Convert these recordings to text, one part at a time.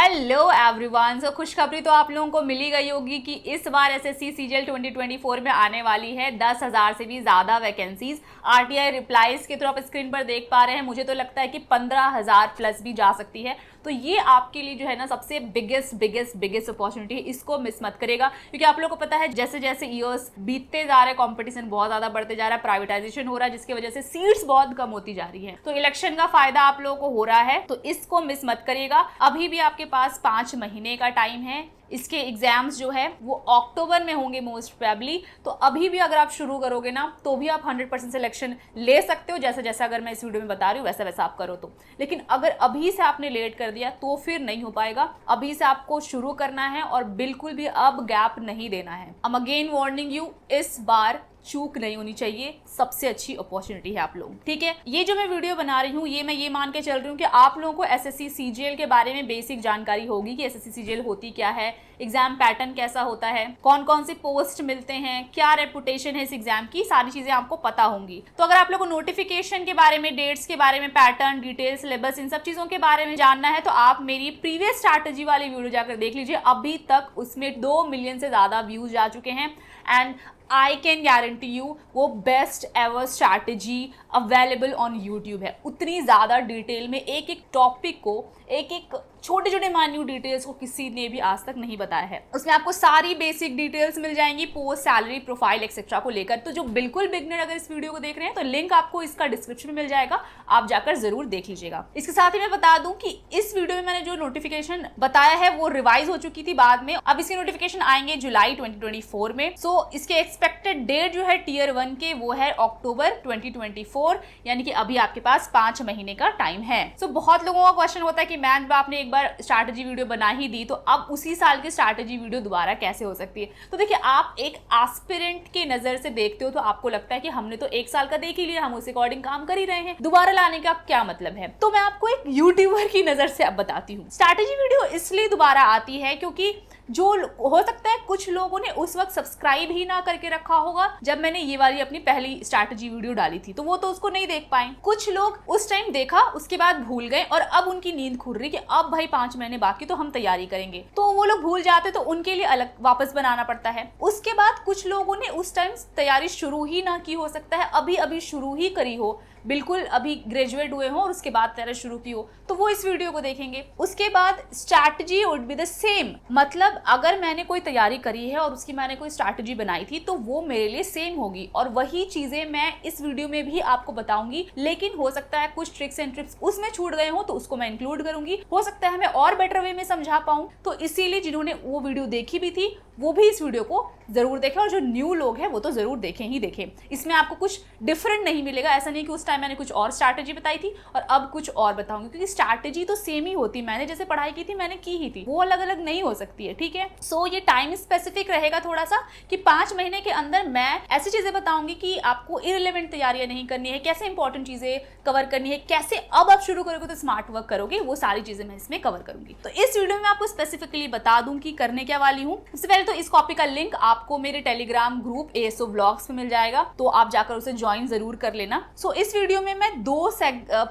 Hello everyone. सो खुशखबरी तो आप लोगों को मिली गई होगी कि इस बार एसएससी सीजीएल 2024 में आने वाली है 10,000 से भी ज्यादा वैकेंसीज। आरटीआई रिप्लाईज के थ्रू आप स्क्रीन पर देख पा रहे हैं। मुझे तो लगता है कि 15,000 प्लस भी जा सकती है। तो ये आपके लिए जो है ना सबसे बिगेस्ट अपॉर्चुनिटी है। इसको मिस मत करेगा, क्योंकि आप लोगों को पता है जैसे जैसे ईयर्स बीतते जा रहे हैं कंपटीशन बहुत ज्यादा बढ़ते जा रहा है, प्राइवेटाइजेशन हो रहा है, जिसकी वजह से सीट्स बहुत कम होती जा रही है। तो इलेक्शन का फायदा आप लोगों को हो रहा है, तो इसको मिस मत करिएगा। अभी भी आपके पास 5 महीने का टाइम है। इसके एग्जाम्स जो है वो अक्टूबर में होंगे मोस्ट प्रोबेबली। तो अभी भी अगर आप शुरू करोगे ना तो भी आप 100% सिलेक्शन ले सकते हो। जैसा जैसा अगर मैं इस वीडियो में बता रही हूँ वैसा वैसा आप करो तो। लेकिन अगर अभी से आपने लेट कर दिया तो फिर नहीं हो पाएगा। अभी से आपको शुरू करना है और बिल्कुल भी अब गैप नहीं देना है। I am again warning you, इस बार चूक नहीं होनी चाहिए। सबसे अच्छी अपॉर्चुनिटी है आप लोग, ठीक है। ये जो मैं वीडियो बना रही हूँ मैं ये मान के चल रही हूँ कि आप लोगों को एसएससी सीजीएल के बारे में बेसिक जानकारी होगी कि एसएससी सीजीएल होती क्या है, एग्जाम पैटर्न कैसा होता है, कौन कौन से पोस्ट मिलते हैं, क्या रेपुटेशन है इस एग्जाम की, सारी चीजें आपको पता होंगी। तो अगर आप लोगों को नोटिफिकेशन के बारे में, डेट्स के बारे में, पैटर्न, डिटेल, सिलेबस, इन सब चीजों के बारे में जानना है तो आप मेरी प्रीवियस स्ट्रैटेजी वाली वीडियो जाकर देख लीजिए। अभी तक उसमें 2 मिलियन से ज्यादा व्यूज जा चुके हैं and I can guarantee you वो best ever strategy available on YouTube है। उतनी ज़्यादा डिटेल में एक एक टॉपिक को, एक एक छोटे छोटे माइन्यूट डिटेल्स को किसी ने भी आज तक नहीं बताया है। उसमें आपको सारी बेसिक डिटेल्स मिल जाएंगी, पोस्ट, सैलरी, प्रोफाइल एक्सेट्रा को लेकर। तो जो बिल्कुल बिगनर अगर इस वीडियो को देख रहे हैं तो लिंक आपको इसका डिस्क्रिप्शन में मिल जाएगा, आप जाकर जरूर देख लीजिएगा। इसके साथ ही मैं बता दूं कि इस वीडियो में मैंने जो नोटिफिकेशन बताया है वो रिवाइज हो चुकी थी बाद में। अब इसके नोटिफिकेशन आएंगे जुलाई 2024 में। सो इसके एक्सपेक्टेड डेट जो है टियर 1 के वो है अक्टूबर 2024, यानी कि अभी आपके पास 5 महीने का टाइम है। सो बहुत लोगों का क्वेश्चन होता है कि मैम आपने एक बार स्ट्रैटेजी वीडियो बना ही दी तो अब उसी साल की स्ट्रैटेजी वीडियो दोबारा कैसे हो सकती है। तो देखिए, आप एक एस्पिरेंट के नजर से देखते हो तो आपको लगता है कि हमने तो 1 साल का देख ही लिया, हम उस अकॉर्डिंग काम कर ही रहे हैं, दोबारा लाने का क्या मतलब है। तो मैं आपको एक यूट्यूबर की नजर से अब बताती हूँ। स्ट्रैटेजी वीडियो इसलिए दोबारा आती है क्योंकि जो हो सकता है कुछ लोगों ने उस वक्त सब्सक्राइब ही ना करके रखा होगा जब मैंने ये वाली अपनी पहली स्ट्रैटेजी वीडियो डाली थी, तो वो तो उसको नहीं देख पाए। कुछ लोग उस टाइम देखा, उसके बाद भूल गए और अब उनकी नींद खुल रही कि अब भाई 5 महीने बाकी तो हम तैयारी करेंगे, तो वो लोग भूल जाते, तो उनके लिए अलग वापस बनाना पड़ता है। उसके बाद कुछ लोगों ने उस टाइम तैयारी शुरू ही ना की, हो सकता है अभी अभी शुरू ही करी हो, बिल्कुल अभी ग्रेजुएट हुए हो और उसके बाद तैयारी शुरू की हो, तो वो इस वीडियो को देखेंगे। उसके बाद strategy would be the same. मतलब अगर मैंने कोई तैयारी करी है और उसकी मैंने कोई स्ट्रैटेजी बनाई थी तो वो मेरे लिए सेम होगी और वही चीजें मैं इस वीडियो में भी आपको बताऊंगी। लेकिन हो सकता है कुछ ट्रिक्स एंड टिप्स उसमें छूट गए हो तो उसको मैं इंक्लूड करूंगी। हो सकता है मैं और बेटर वे में समझा पाऊं, तो इसीलिए जिन्होंने वो वीडियो देखी भी थी वो भी इस वीडियो को जरूर देखें और जो न्यू लोग हैं वो तो जरूर देखें ही देखें। इसमें आपको कुछ डिफरेंट नहीं मिलेगा। ऐसा नहीं कि उस टाइम मैंने कुछ और स्ट्रैटेजी बताई थी और अब कुछ और बताऊंगी, क्योंकि स्ट्रैटेजी तो सेम ही होती, मैंने जैसे पढ़ाई की थी मैंने की ही थी, वो अलग अलग नहीं हो सकती है, ठीक है। सो ये टाइम स्पेसिफिक रहेगा थोड़ा सा कि 5 महीने के अंदर मैं ऐसी चीजें बताऊंगी कि आपको इररिलेवेंट तैयारियां नहीं करनी है, कैसे इंपॉर्टेंट चीजें कवर करनी है, कैसे अब आप शुरू करोगे तो स्मार्ट वर्क करोगे, वो सारी चीजें मैं इसमें कवर करूंगी। तो इस वीडियो में आपको स्पेसिफिकली बता दूं कि करने क्या वाली हूँ। सबसे पहले तो इस कॉपी का लिंक आपको मेरे टेलीग्राम ग्रुप एएसओ ब्लॉग्स में मिल जाएगा, तो आप जाकर उसे ज्वाइन जरूर कर लेना। सो इस वीडियो में मैं 2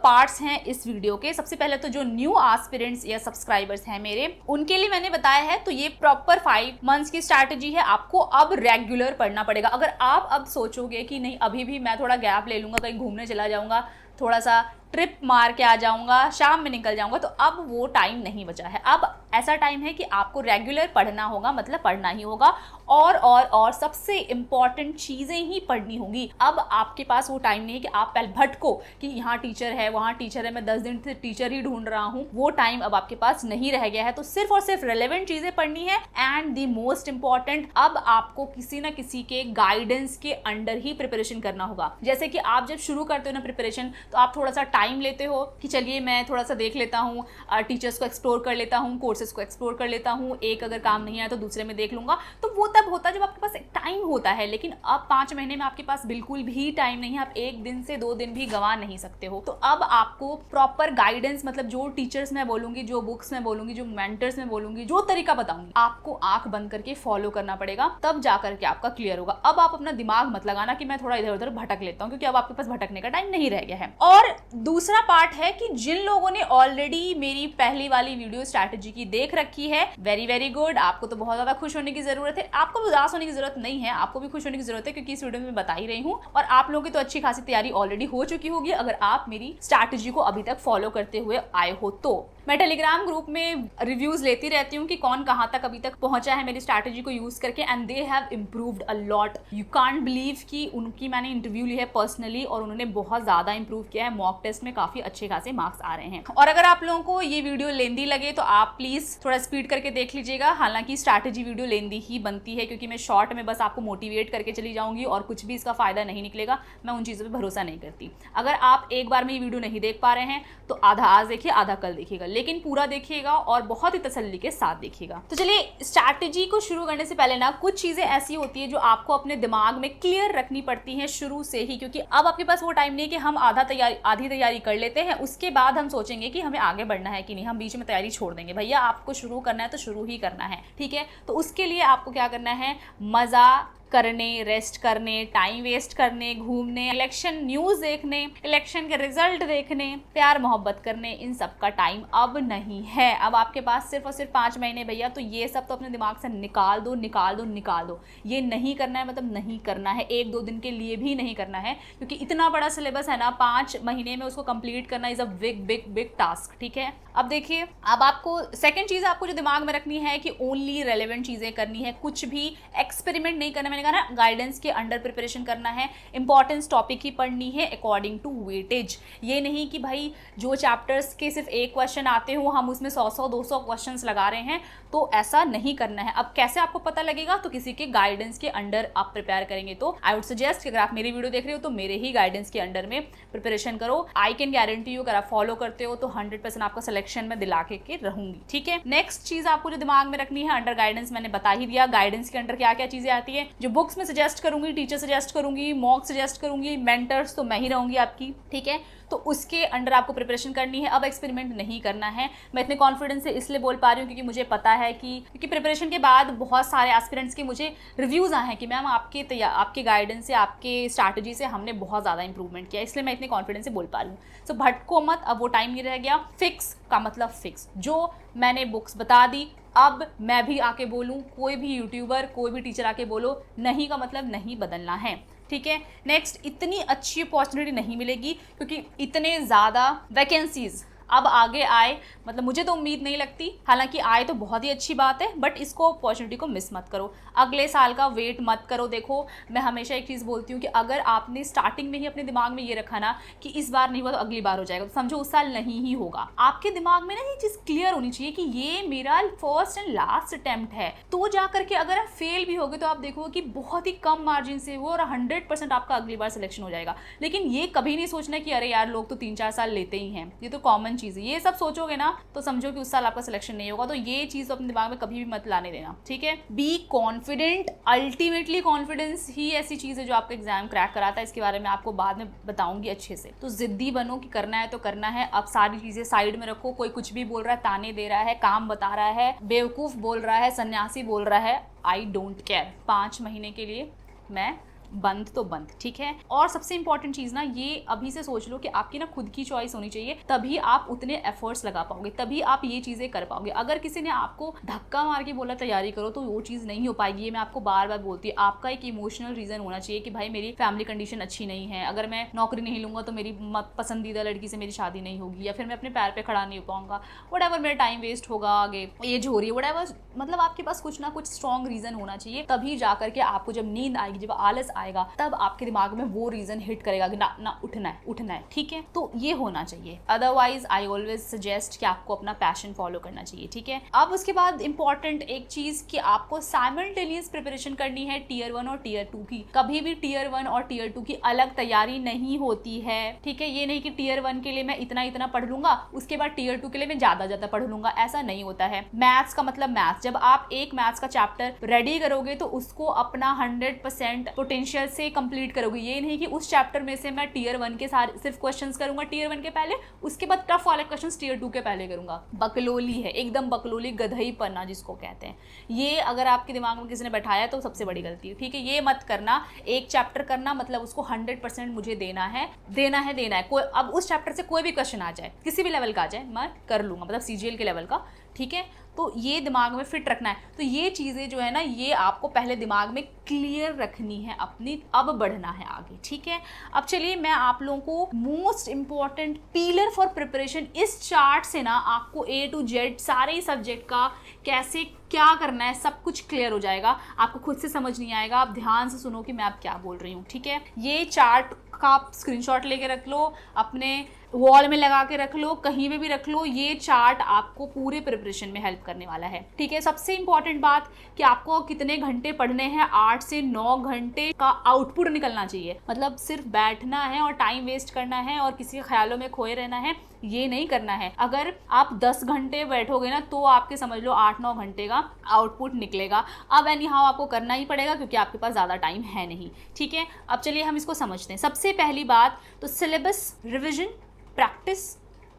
पार्ट्स हैं इस वीडियो के। सबसे पहले तो जो न्यू एस्पिरेंट्स या सब्सक्राइबर्स हैं मेरे, उनके लिए मैंने बताया है। तो ये प्रॉपर 5 मंथ्स की स्ट्रैटेजी है, आपको अब रेगुलर पढ़ना पड़ेगा। अगर आप अब सोचोगे कि नहीं अभी भी मैं थोड़ा गैप ले लूंगा, कहीं घूमने चला जाऊंगा, थोड़ा सा ट्रिप मार के आ जाऊंगा, शाम में निकल जाऊंगा, तो अब वो टाइम नहीं बचा है। अब ऐसा टाइम है कि आपको रेगुलर पढ़ना होगा, मतलब पढ़ना ही होगा और सबसे इंपॉर्टेंट चीजें ही पढ़नी होंगी। अब आपके पास वो टाइम नहीं है कि आप पहले भटको कि यहाँ टीचर है वहाँ टीचर है, मैं 10 दिन से टीचर ही ढूंढ रहा हूँ। वो टाइम अब आपके पास नहीं रह गया है। तो सिर्फ और सिर्फ रेलेवेंट चीजें पढ़नी है एंड द मोस्ट इंपॉर्टेंट, अब आपको किसी ना किसी के गाइडेंस के अंडर ही प्रिपरेशन करना होगा। जैसे कि आप जब शुरू करते हो ना प्रिपरेशन, तो आप थोड़ा सा टाइम लेते हो कि चलिए मैं थोड़ा सा देख लेता हूँ, टीचर्स को एक्सप्लोर कर लेता हूँ, कोर्सेज को एक्सप्लोर कर लेता हूँ, एक अगर काम नहीं आया तो दूसरे में देख लूंगा। तो वो तब होता है जब आपके पास एक टाइम होता है। लेकिन अब 5 महीने में आपके पास बिल्कुल भी टाइम नहीं है, आप 1 दिन से 2 दिन भी गंवा नहीं सकते हो। तो अब आपको प्रॉपर गाइडेंस, मतलब जो टीचर्स मैं बोलूंगी, जो बुक्स मैं बोलूंगी, जो मेंटर्स मैं बोलूंगी, जो तरीका बताऊंगी, आपको आंख बंद करके फॉलो करना पड़ेगा, तब जाकर के आपका क्लियर होगा। अब आप अपना दिमाग मत लगाना कि मैं थोड़ा इधर उधर भटक लेता हूँ, क्योंकि अब आपके पास भटकने का टाइम नहीं रह गया है। और दूसरा पार्ट है कि जिन लोगों ने ऑलरेडी मेरी पहली वाली वीडियो स्ट्रैटेजी की देख रखी है, वेरी वेरी गुड, आपको तो बहुत ज्यादा खुश होने की जरूरत है। आपको भी उदास होने की जरूरत नहीं है, आपको भी खुश होने की जरूरत है, क्योंकि इस वीडियो में मैं बता ही रही हूँ और आप लोगों की तो अच्छी खासी तैयारी ऑलरेडी हो चुकी होगी अगर आप मेरी स्ट्रैटेजी को अभी तक फॉलो करते हुए आए हो तो। मैं टेलीग्राम ग्रुप में रिव्यूज लेती रहती हूँ कि कौन कहाँ तक अभी तक पहुंचा है मेरी स्ट्रैटेजी को यूज करके, and they have improved a lot. You can't believe कि उनकी मैंने इंटरव्यू ली है पर्सनली और उन्होंने बहुत ज्यादा इंप्रूव किया है। मॉक टेस्ट में काफी अच्छे खासे मार्क्स आ रहे हैं। और अगर आप लोगों को ये वीडियो लेंदी लगे तो आप प्लीज थोड़ा स्पीड करके देख लीजिएगा। हालांकि स्ट्रैटेजी वीडियो लेंदी ही बनती है, क्योंकि मैं शॉर्ट में बस आपको मोटिवेट करके चली जाऊंगी और कुछ भी इसका फायदा नहीं निकलेगा। मैं उन चीजों पर भरोसा नहीं करती। अगर आप एक बार में ये वीडियो नहीं देख पा रहे हैं तो आधा आज देखिए, आधा कल देखिएगा, लेकिन पूरा देखिएगा और बहुत ही तसल्ली के साथ देखिएगा। तो चलिए, स्ट्रैटेजी को शुरू करने से पहले ना कुछ चीजें ऐसी होती है जो आपको अपने दिमाग में क्लियर रखनी पड़ती हैं शुरू से ही, क्योंकि अब आपके पास वो टाइम नहीं कि हम आधी तैयारी कर लेते हैं, उसके बाद हम सोचेंगे कि हमें आगे बढ़ना है कि नहीं, हम बीच में तैयारी छोड़ देंगे। भैया आपको शुरू करना है तो शुरू ही करना है, ठीक है। तो उसके लिए आपको क्या करना है, मजा करने, रेस्ट करने, टाइम वेस्ट करने, घूमने, इलेक्शन न्यूज देखने, इलेक्शन के रिजल्ट देखने, प्यार मोहब्बत करने, इन सब का टाइम अब नहीं है। अब आपके पास सिर्फ और सिर्फ 5 महीने भैया, तो ये सब तो अपने दिमाग से निकाल दो, निकाल दो, निकाल दो। ये नहीं करना है मतलब नहीं करना है, 1-2 दिन के लिए भी नहीं करना है, क्योंकि इतना बड़ा सिलेबस है ना, 5 महीने में उसको कंप्लीट करना is a big big big task, ठीक है। अब देखिए, अब आपको सेकंड चीज आपको जो दिमाग में रखनी है कि ओनली रेलेवेंट चीजें करनी है, कुछ भी एक्सपेरिमेंट नहीं करना। मैंने कहा ना, गाइडेंस के अंडर प्रिपरेशन करना है, इंपॉर्टेंस टॉपिक ही पढ़नी है अकॉर्डिंग टू वेटेज। ये नहीं कि भाई जो चैप्टर्स के सिर्फ एक क्वेश्चन आते हो हम उसमें 100-200 क्वेश्चंस लगा रहे हैं, तो ऐसा नहीं करना है। अब कैसे आपको पता लगेगा, तो किसी के गाइडेंस के अंडर आप प्रिपेयर करेंगे। तो आई वुड सजेस्ट कि अगर आप मेरी वीडियो देख रहे हो तो मेरे ही गाइडेंस के अंडर में प्रिपरेशन करो। आई कैन गारंटी यू, अगर आप फॉलो करते हो तो 100% आपका सिलेक्शन में दिला के रहूंगी, ठीक है। नेक्स्ट चीज आपको जो दिमाग में रखनी है, अंडर गाइडेंस मैंने बता ही दिया। गाइडेंस के अंडर क्या क्या चीजें आती है, जो बुक्स में सजेस्ट करूंगी, टीचर सजेस्ट करूंगी, मॉक सजेस्ट करूंगी, मेंटर्स तो मैं ही रहूंगी आपकी, ठीक है। तो उसके अंडर आपको प्रिपरेशन करनी है। अब एक्सपेरिमेंट नहीं करना है। मैं इतने कॉन्फिडेंस से इसलिए बोल पा रही हूँ क्योंकि मुझे पता है क्योंकि प्रिपरेशन के बाद बहुत सारे एस्पिरेंट्स के मुझे रिव्यूज आए हैं कि मैम आपके गाइडेंस से, आपके स्ट्रैटेजी से हमने बहुत ज़्यादा इंप्रूवमेंट किया, इसलिए मैं इतने कॉन्फिडेंस से बोल पा रही हूँ। सो भटको मत, अब वो टाइम नहीं रह गया। फिक्स का मतलब फिक्स, जो मैंने बुक्स बता दी अब मैं भी आके बोलूँ, कोई भी यूट्यूबर, कोई भी टीचर आके बोलो, नहीं का मतलब नहीं बदलना है, ठीक है। नेक्स्ट, इतनी अच्छी अपॉर्चुनिटी नहीं मिलेगी क्योंकि इतने ज़्यादा वैकेंसीज अब आगे आए, मतलब मुझे तो उम्मीद नहीं लगती। हालांकि आए तो बहुत ही अच्छी बात है, बट इसको अपॉर्चुनिटी को मिस मत करो, अगले साल का वेट मत करो। देखो, मैं हमेशा एक चीज़ बोलती हूँ कि अगर आपने स्टार्टिंग में ही अपने दिमाग में ये रखा ना कि इस बार नहीं हुआ तो अगली बार हो जाएगा, तो समझो उस साल नहीं ही होगा। आपके दिमाग में ना ये चीज़ क्लियर होनी चाहिए कि ये मेरा फर्स्ट एंड लास्ट अटेम्प्ट है। तो जा करके अगर आप फेल भी होगे तो आप देखो कि बहुत ही कम मार्जिन से वो, और 100% आपका अगली बार सिलेक्शन हो जाएगा। लेकिन ये कभी नहीं सोचना कि अरे यार लोग तो 3-4 साल लेते ही हैं, ये तो कॉमन चीज़ है। ये सब सोचोगे ना तो समझो कि उस साल आपका सिलेक्शन नहीं होगा। तो ये चीज़ अपने दिमाग में कभी भी मत लाने देना, ठीक है। बी कॉन्फिडेंट, अल्टीमेटली कॉन्फिडेंस ही ऐसी चीज़ है जो आपका एग्जाम क्रैक कराता है। इसके बारे में आपको बाद में बताऊंगी अच्छे से। तो जिद्दी बनो कि करना है तो करना है। अब सारी चीज़ें साइड में रखो। कोई कुछ भी बोल रहा है, ताने दे रहा है, काम बता रहा है, बेवकूफ़ बोल रहा है, सन्यासी बोल रहा है, आई डोंट केयर। 5 महीने के लिए मैं बंद तो बंद, ठीक है। और सबसे इंपॉर्टेंट चीज़ ना, ये अभी से सोच लो कि आपकी ना खुद की चॉइस होनी चाहिए, तभी आप उतने एफर्ट्स लगा पाओगे, तभी आप ये चीज़ें कर पाओगे। अगर किसी ने आपको धक्का मार के बोला तैयारी करो तो वो चीज़ नहीं हो पाएगी। ये मैं आपको बार बार बोलती हूँ। आपका एक इमोशनल रीज़न होना चाहिए कि भाई मेरी फैमिली कंडीशन अच्छी नहीं है, अगर मैं नौकरी नहीं लूँगा तो मेरी पसंदीदा लड़की से मेरी शादी नहीं होगी, या फिर मैं अपने पैर पर खड़ा नहीं हो पाऊँगा, व्हाटएवर, मेरा टाइम वेस्ट होगा, आगे एज हो रही है, व्हाटएवर। मतलब आपके पास कुछ ना कुछ स्ट्रॉन्ग रीज़न होना चाहिए, तभी जा करके आपको जब नींद आएगी, जब आलस आएगा, तब आपके दिमाग में वो रीजन हिट करेगा कि ना उठना है, ठीक है। तो ये होना चाहिए। अदरवाइज आई ऑलवेज सजेस्ट कि आपको अपना पैशन फॉलो करना चाहिए, ठीक है। अब उसके बाद इंपॉर्टेंट एक चीज कि आपको साइमल्टेनियस प्रिपरेशन करनी है टियर 1 और टियर 2 की। कभी भी टियर 1 और टियर 2 की अलग तैयारी नहीं होती है, ठीक है। ये नहीं कि टियर 1 के लिए मैं इतना पढ़ लूंगा, उसके बाद टियर 2 के लिए मैं ज्यादा पढ़ लूंगा, ऐसा नहीं होता है। मैथ्स का मतलब मैथ्स, जब आप एक मैथ्स का चैप्टर रेडी करोगे तो उसको अपना 100% पोटेंशियल इनिशियल से कंप्लीट करोगे। ये नहीं कि उस चैप्टर में से मैं टीयर 1 के सारे सिर्फ क्वेश्चंस करूंगा टीयर 1 के पहले, उसके बाद टफ वाले क्वेश्चंस टीयर 2 के पहले करूंगा। बकलोली है, एकदम बकलोली, गधई पन्ना जिसको कहते हैं। ये अगर आपके दिमाग में किसी ने बैठाया तो सबसे बड़ी गलती है, ठीक है। ये मत करना, एक चैप्टर करना मतलब उसको 100% मुझे देना है। कोई अब उस चैप्टर से कोई भी क्वेश्चन आ जाए, किसी भी लेवल का आ जाए, मैं कर लूंगा, मतलब सीजीएल के लेवल का, ठीक है। तो ये दिमाग में फिट रखना है। तो ये चीज़ें जो है ना, ये आपको पहले दिमाग में क्लियर रखनी है अपनी, अब बढ़ना है आगे, ठीक है। अब चलिए मैं आप लोगों को most important pillar for preparation, इस चार्ट से ना आपको A to Z सारे सब्जेक्ट का कैसे क्या करना है सब कुछ क्लियर हो जाएगा। आपको खुद से समझ नहीं आएगा, आप ध्यान से सुनो कि मैं आप क्या बोल रही हूँ, ठीक है। ये चार्ट का आप स्क्रीनशॉट लेके रख लो, अपने वॉल में लगा के रख लो, कहीं पे भी रख लो। ये चार्ट आपको पूरे प्रिपरेशन में हेल्प करने वाला है, ठीक है। सबसे इंपॉर्टेंट बात कि आपको कितने घंटे पढ़ने हैं, 8 से 9 घंटे का आउटपुट निकलना चाहिए। मतलब सिर्फ बैठना है और टाइम वेस्ट करना है और किसी के ख्यालों में खोए रहना है, ये नहीं करना है। अगर आप 10 घंटे बैठोगे ना तो आपके समझ लो 8-9 घंटे का आउटपुट निकलेगा। अब एनी हाउ आपको करना ही पड़ेगा क्योंकि आपके पास ज़्यादा टाइम है नहीं, ठीक है। अब चलिए हम इसको समझते हैं। सबसे पहली बात तो सिलेबस, रिविजन, प्रैक्टिस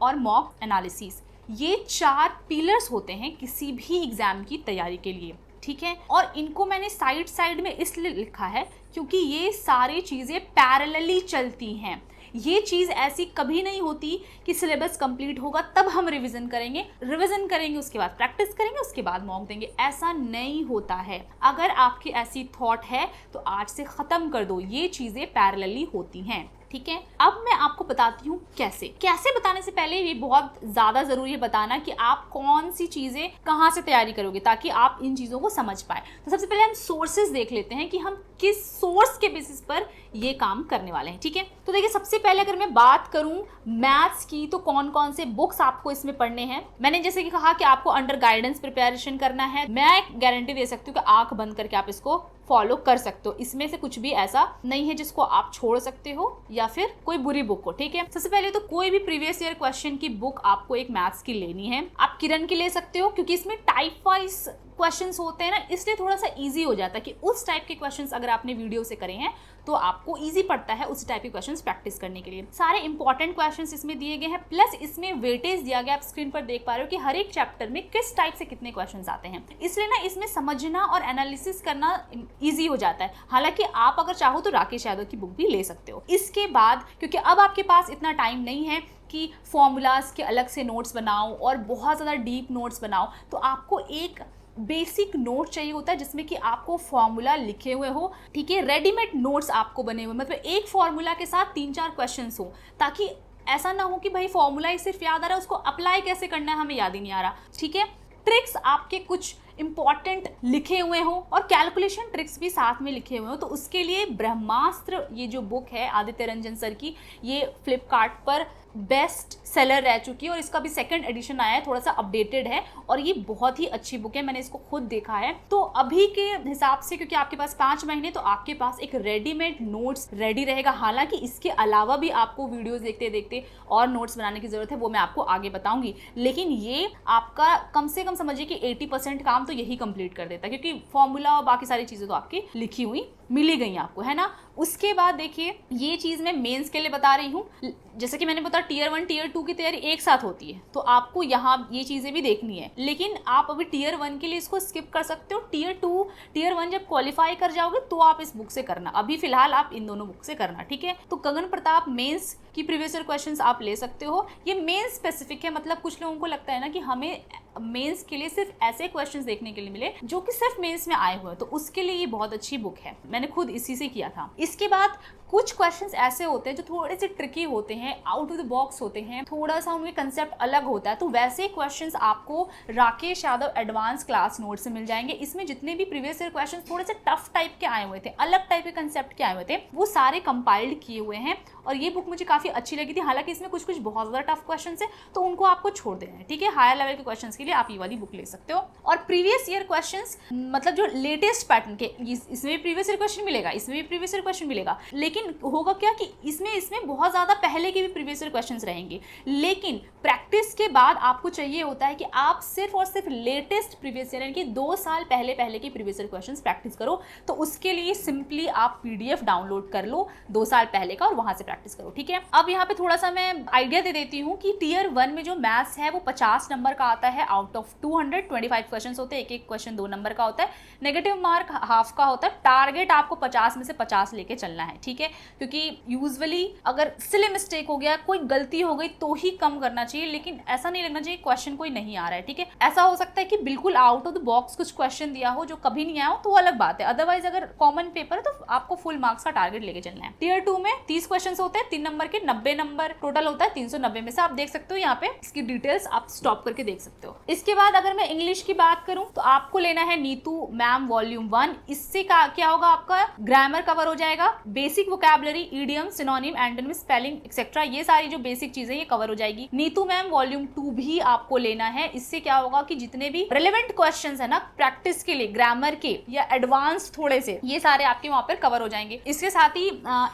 और मॉक एनालिसिस, ये 4 पिलर्स होते हैं किसी भी एग्जाम की तैयारी के लिए, ठीक है। और इनको मैंने साइड में इसलिए लिखा है क्योंकि ये सारी चीज़ें पैरेलली चलती हैं। ये चीज़ ऐसी कभी नहीं होती कि सिलेबस कंप्लीट होगा तब हम रिवीजन करेंगे उसके बाद प्रैक्टिस करेंगे, उसके बाद मॉक देंगे, ऐसा नहीं होता है। अगर आपकी ऐसी थॉट है तो आज से ख़त्म कर दो, ये चीज़ें पैरेलली होती हैं, ठीक है। अब मैं आपको बताती हूँ कैसे बताने से पहले ये बहुत ज़्यादा ज़रूरी है बताना कि आप कौन सी चीज़ें कहाँ से तैयारी करोगे ताकि आप इन चीज़ों को समझ पाए। तो सबसे पहले हम सोर्सेज देख लेते हैं कि हम किस सोर्स के बेसिस पर ये काम करने वाले हैं, ठीक है। तो देखिए सबसे पहले अगर मैं बात करूं मैथ्स की तो कौन कौन से बुक्स आपको इसमें पढ़ने हैं। मैंने जैसे कि कहा कि आपको अंडर गाइडेंस प्रिपरेशन करना है, मैं गारंटी दे सकती हूँ कि आंख बंद करके आप इसको फॉलो कर सकते हो। इसमें से कुछ भी ऐसा नहीं है जिसको आप छोड़ सकते हो या फिर कोई बुरी बुक हो, ठीक है। सबसे पहले तो कोई भी प्रीवियस ईयर क्वेश्चन की बुक आपको एक मैथ्स की लेनी है। आप किरण की ले सकते हो क्योंकि इसमें टाइप वाइज क्वेश्चंस होते हैं ना, इसलिए थोड़ा सा इजी हो जाता है कि उस टाइप के क्वेश्चंस अगर आपने वीडियो से करे हैं तो आपको इजी पड़ता है उस टाइप के क्वेश्चंस प्रैक्टिस करने के लिए। सारे इंपॉर्टेंट क्वेश्चंस इसमें दिए गए हैं, प्लस इसमें वेटेज दिया गया। आप स्क्रीन पर देख पा रहे हो कि हर एक चैप्टर में किस टाइप से कितने क्वेश्चंस आते हैं, इसलिए ना इसमें समझना और एनालिसिस करना ईजी हो जाता है। हालांकि आप अगर चाहो तो राकेश यादव की बुक भी ले सकते हो। इसके बाद क्योंकि अब आपके पास इतना टाइम नहीं है कि फॉर्मूलाज के अलग से नोट्स बनाओ और बहुत ज़्यादा डीप नोट्स बनाओ, तो आपको एक बेसिक नोट चाहिए होता है जिसमें कि आपको फॉर्मूला लिखे हुए हो, ठीक है। रेडीमेड नोट्स आपको बने हुए, मतलब एक फॉर्मूला के साथ 3-4 क्वेश्चंस हो, ताकि ऐसा ना हो कि भाई फॉर्मूला ही सिर्फ याद आ रहा है, उसको अप्लाई कैसे करना है हमें याद ही नहीं आ रहा, ठीक है। ट्रिक्स आपके कुछ इंपॉर्टेंट लिखे हुए हो और कैलकुलेशन ट्रिक्स भी साथ में लिखे हुए हो, तो उसके लिए ब्रह्मास्त्र ये जो बुक है आदित्य रंजन सर की, ये फ्लिपकार्ट पर बेस्ट सेलर रह चुकी है और इसका भी 2nd एडिशन आया है, थोड़ा सा अपडेटेड है और ये बहुत ही अच्छी बुक है, मैंने इसको खुद देखा है। तो अभी के हिसाब से क्योंकि आपके पास 5 महीने, तो आपके पास एक रेडीमेड नोट्स रेडी रहेगा। हालांकि इसके अलावा भी आपको वीडियोस देखते देखते और नोट्स बनाने की जरूरत है, वो मैं आपको आगे बताऊंगी। लेकिन ये आपका कम से कम समझिए कि 80% काम तो यही कंप्लीट कर देता है, क्योंकि फॉर्मूला और बाकी सारी चीज़ें तो आपकी लिखी हुई मिली गई आपको, है ना। उसके बाद देखिए ये चीज़ मैं मेंस के लिए बता रही हूँ, जैसे कि मैंने बताया टीयर 1 टीयर 2 की तैयारी एक साथ होती है, तो आपको यहाँ ये चीज़ें भी देखनी है। लेकिन आप अभी टीयर 1 के लिए इसको स्किप कर सकते हो। टीयर 1 जब क्वालिफाई कर जाओगे तो आप इस बुक से करना, अभी फिलहाल आप इन दोनों बुक से करना, ठीक है। तो गगन प्रताप मेंस की प्रीवियस ईयर क्वेश्चंस आप ले सकते हो, ये मेंस स्पेसिफिक है। मतलब कुछ लोगों को लगता है ना कि हमें मेंस के लिए सिर्फ ऐसे क्वेश्चंस देखने के लिए मिले जो कि सिर्फ मेंस में आए हुए हैं, तो उसके लिए ये बहुत अच्छी बुक है, मैंने खुद इसी से किया था। इसके बाद कुछ क्वेश्चंस ऐसे होते हैं जो थोड़े से ट्रिकी होते हैं, आउट ऑफ द बॉक्स होते हैं, थोड़ा सा उनके कंसेप्ट अलग होता है, तो वैसे क्वेश्चंस आपको Rakesh Yadav advance class note से मिल जाएंगे। इसमें जितने भी प्रीवियस ईयर क्वेश्चंस थोड़े से टफ टाइप के आए हुए थे, अलग टाइप के कंसेप्ट के आए हुए थे, वो सारे कंपाइल्ड किए हुए हैं और ये बुक मुझे काफ़ी अच्छी लगी थी। हालांकि इसमें कुछ बहुत ज़्यादा टफ क्वेश्चन है तो उनको आपको छोड़ देना है, ठीक है। हायर लेवल के क्वेश्चन के लिए आप ये वाली बुक ले सकते हो। और प्रीवियस ईयर क्वेश्चंस मतलब जो लेटेस्ट पैटर्न के, इसमें भी प्रीवियस ईयर क्वेश्चन मिलेगा, इसमें भी प्रीवियस ईयर क्वेश्चन मिलेगा, लेकिन लेकिन होगा क्या कि इसमें बहुत ज़्यादा पहले के भी प्रीवियस ईयर क्वेश्चंस रहेंगे, लेकिन प्रैक्टिस के बाद आपको चाहिए होता है कि आप सिर्फ और सिर्फ लेटेस्ट प्रीवियस ईयर यानी कि 2 साल पहले की प्रीवियस ईयर क्वेश्चंस प्रैक्टिस करो। तो उसके लिए सिंपली आप PDF डाउनलोड कर लो 2 साल पहले का और वहां से प्रैक्टिस करो, ठीक है। अब यहाँ पे थोड़ा सा मैं आइडिया दे देती हूँ कि टियर 1 में जो मैथ्स है वो 50 नंबर का आता है आउट ऑफ 225 क्वेश्चन होते हैं, एक क्वेश्चन 2 नंबर का होता है, नेगेटिव मार्क हाफ का होता है। टारगेट आपको 50 में से 50 लेके चलना है, ठीक है, क्योंकि यूजुअली अगर सिली मिस्टेक हो गया, कोई गलती हो गई तो ही कम करना चाहिए, लेकिन ऐसा नहीं लगना चाहिए क्वेश्चन कोई नहीं आ रहा है, ठीक है। ऐसा हो सकता है कि बिल्कुल आउट ऑफ द बॉक्स कुछ क्वेश्चन दिया हो जो कभी नहीं आया हो, तो वो अलग बात है। अदरवाइज अगर कॉमन पेपर है तो आपको फुल मार्क्स का टारगेट लेके चलना है। टियर 2 में 30 क्वेश्चन होते हैं, 3 नंबर के 90 नंबर टोटल होता है, 390 में से आप देख सकते हो यहाँ पे इसकी डिटेल्स आप स्टॉप करके देख सकते हो। इसके बाद अगर मैं इंग्लिश की बात करूं तो आपको लेना है नीतू मैम वॉल्यूम 1। इससे क्या होगा, आपका ग्रामर कवर हो जाएगा, basic vocabulary, idiom, synonym, antonym, spelling etcetera, ये सारी जो बेसिक चीजें ये कवर हो जाएगी। नीतू मैम वॉल्यूम 2 भी आपको लेना है। इससे क्या होगा कि जितने भी रिलेवेंट क्वेश्चंस है ना प्रैक्टिस के लिए ग्रामर के या एडवांस थोड़े से, ये सारे आपके वहां पर कवर हो जाएंगे। इसके साथ ही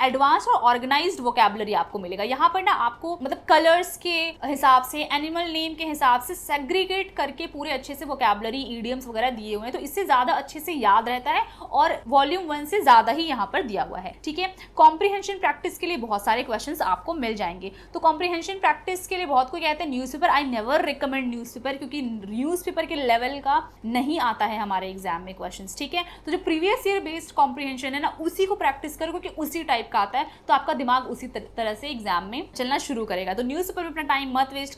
एडवांस और ऑर्गेनाइज्ड वोकैबुलरी आपको मिलेगा। यहाँ पर ना आपको मतलब कलर्स के हिसाब से, एनिमल नेम के हिसाब से सेग्रीगेट करके पूरे अच्छे से वोकैबुलरी, इडियम्स वगैरह दिए हुए हैं, तो इससे ज्यादा अच्छे से याद रहता है और वॉल्यूम 1 से ज्यादा ही यहाँ पर दिया हुआ है, ठीक है। कॉम्प्रिहेंशन प्रैक्टिस के लिए बहुत सारे क्वेश्चंस आपको मिल जाएंगे। तो कॉम्प्रिहेंशन प्रैक्टिस के लिए बहुत कोई कहते हैं newspaper, I never recommend newspaper, क्योंकि न्यूज़पेपर के लेवल का नहीं आता है हमारे एग्जाम में क्वेश्चंस, ठीक है। तो जो प्रीवियस ईयर बेस्ड कॉम्प्रिहेंशन है ना, उसी को प्रैक्टिस करो, क्योंकि उसी टाइप का आता है, तो आपका दिमाग उसी तरह से एग्जाम में चलना शुरू करेगा। तो न्यूज़पेपर में अपना टाइम मत वेस्ट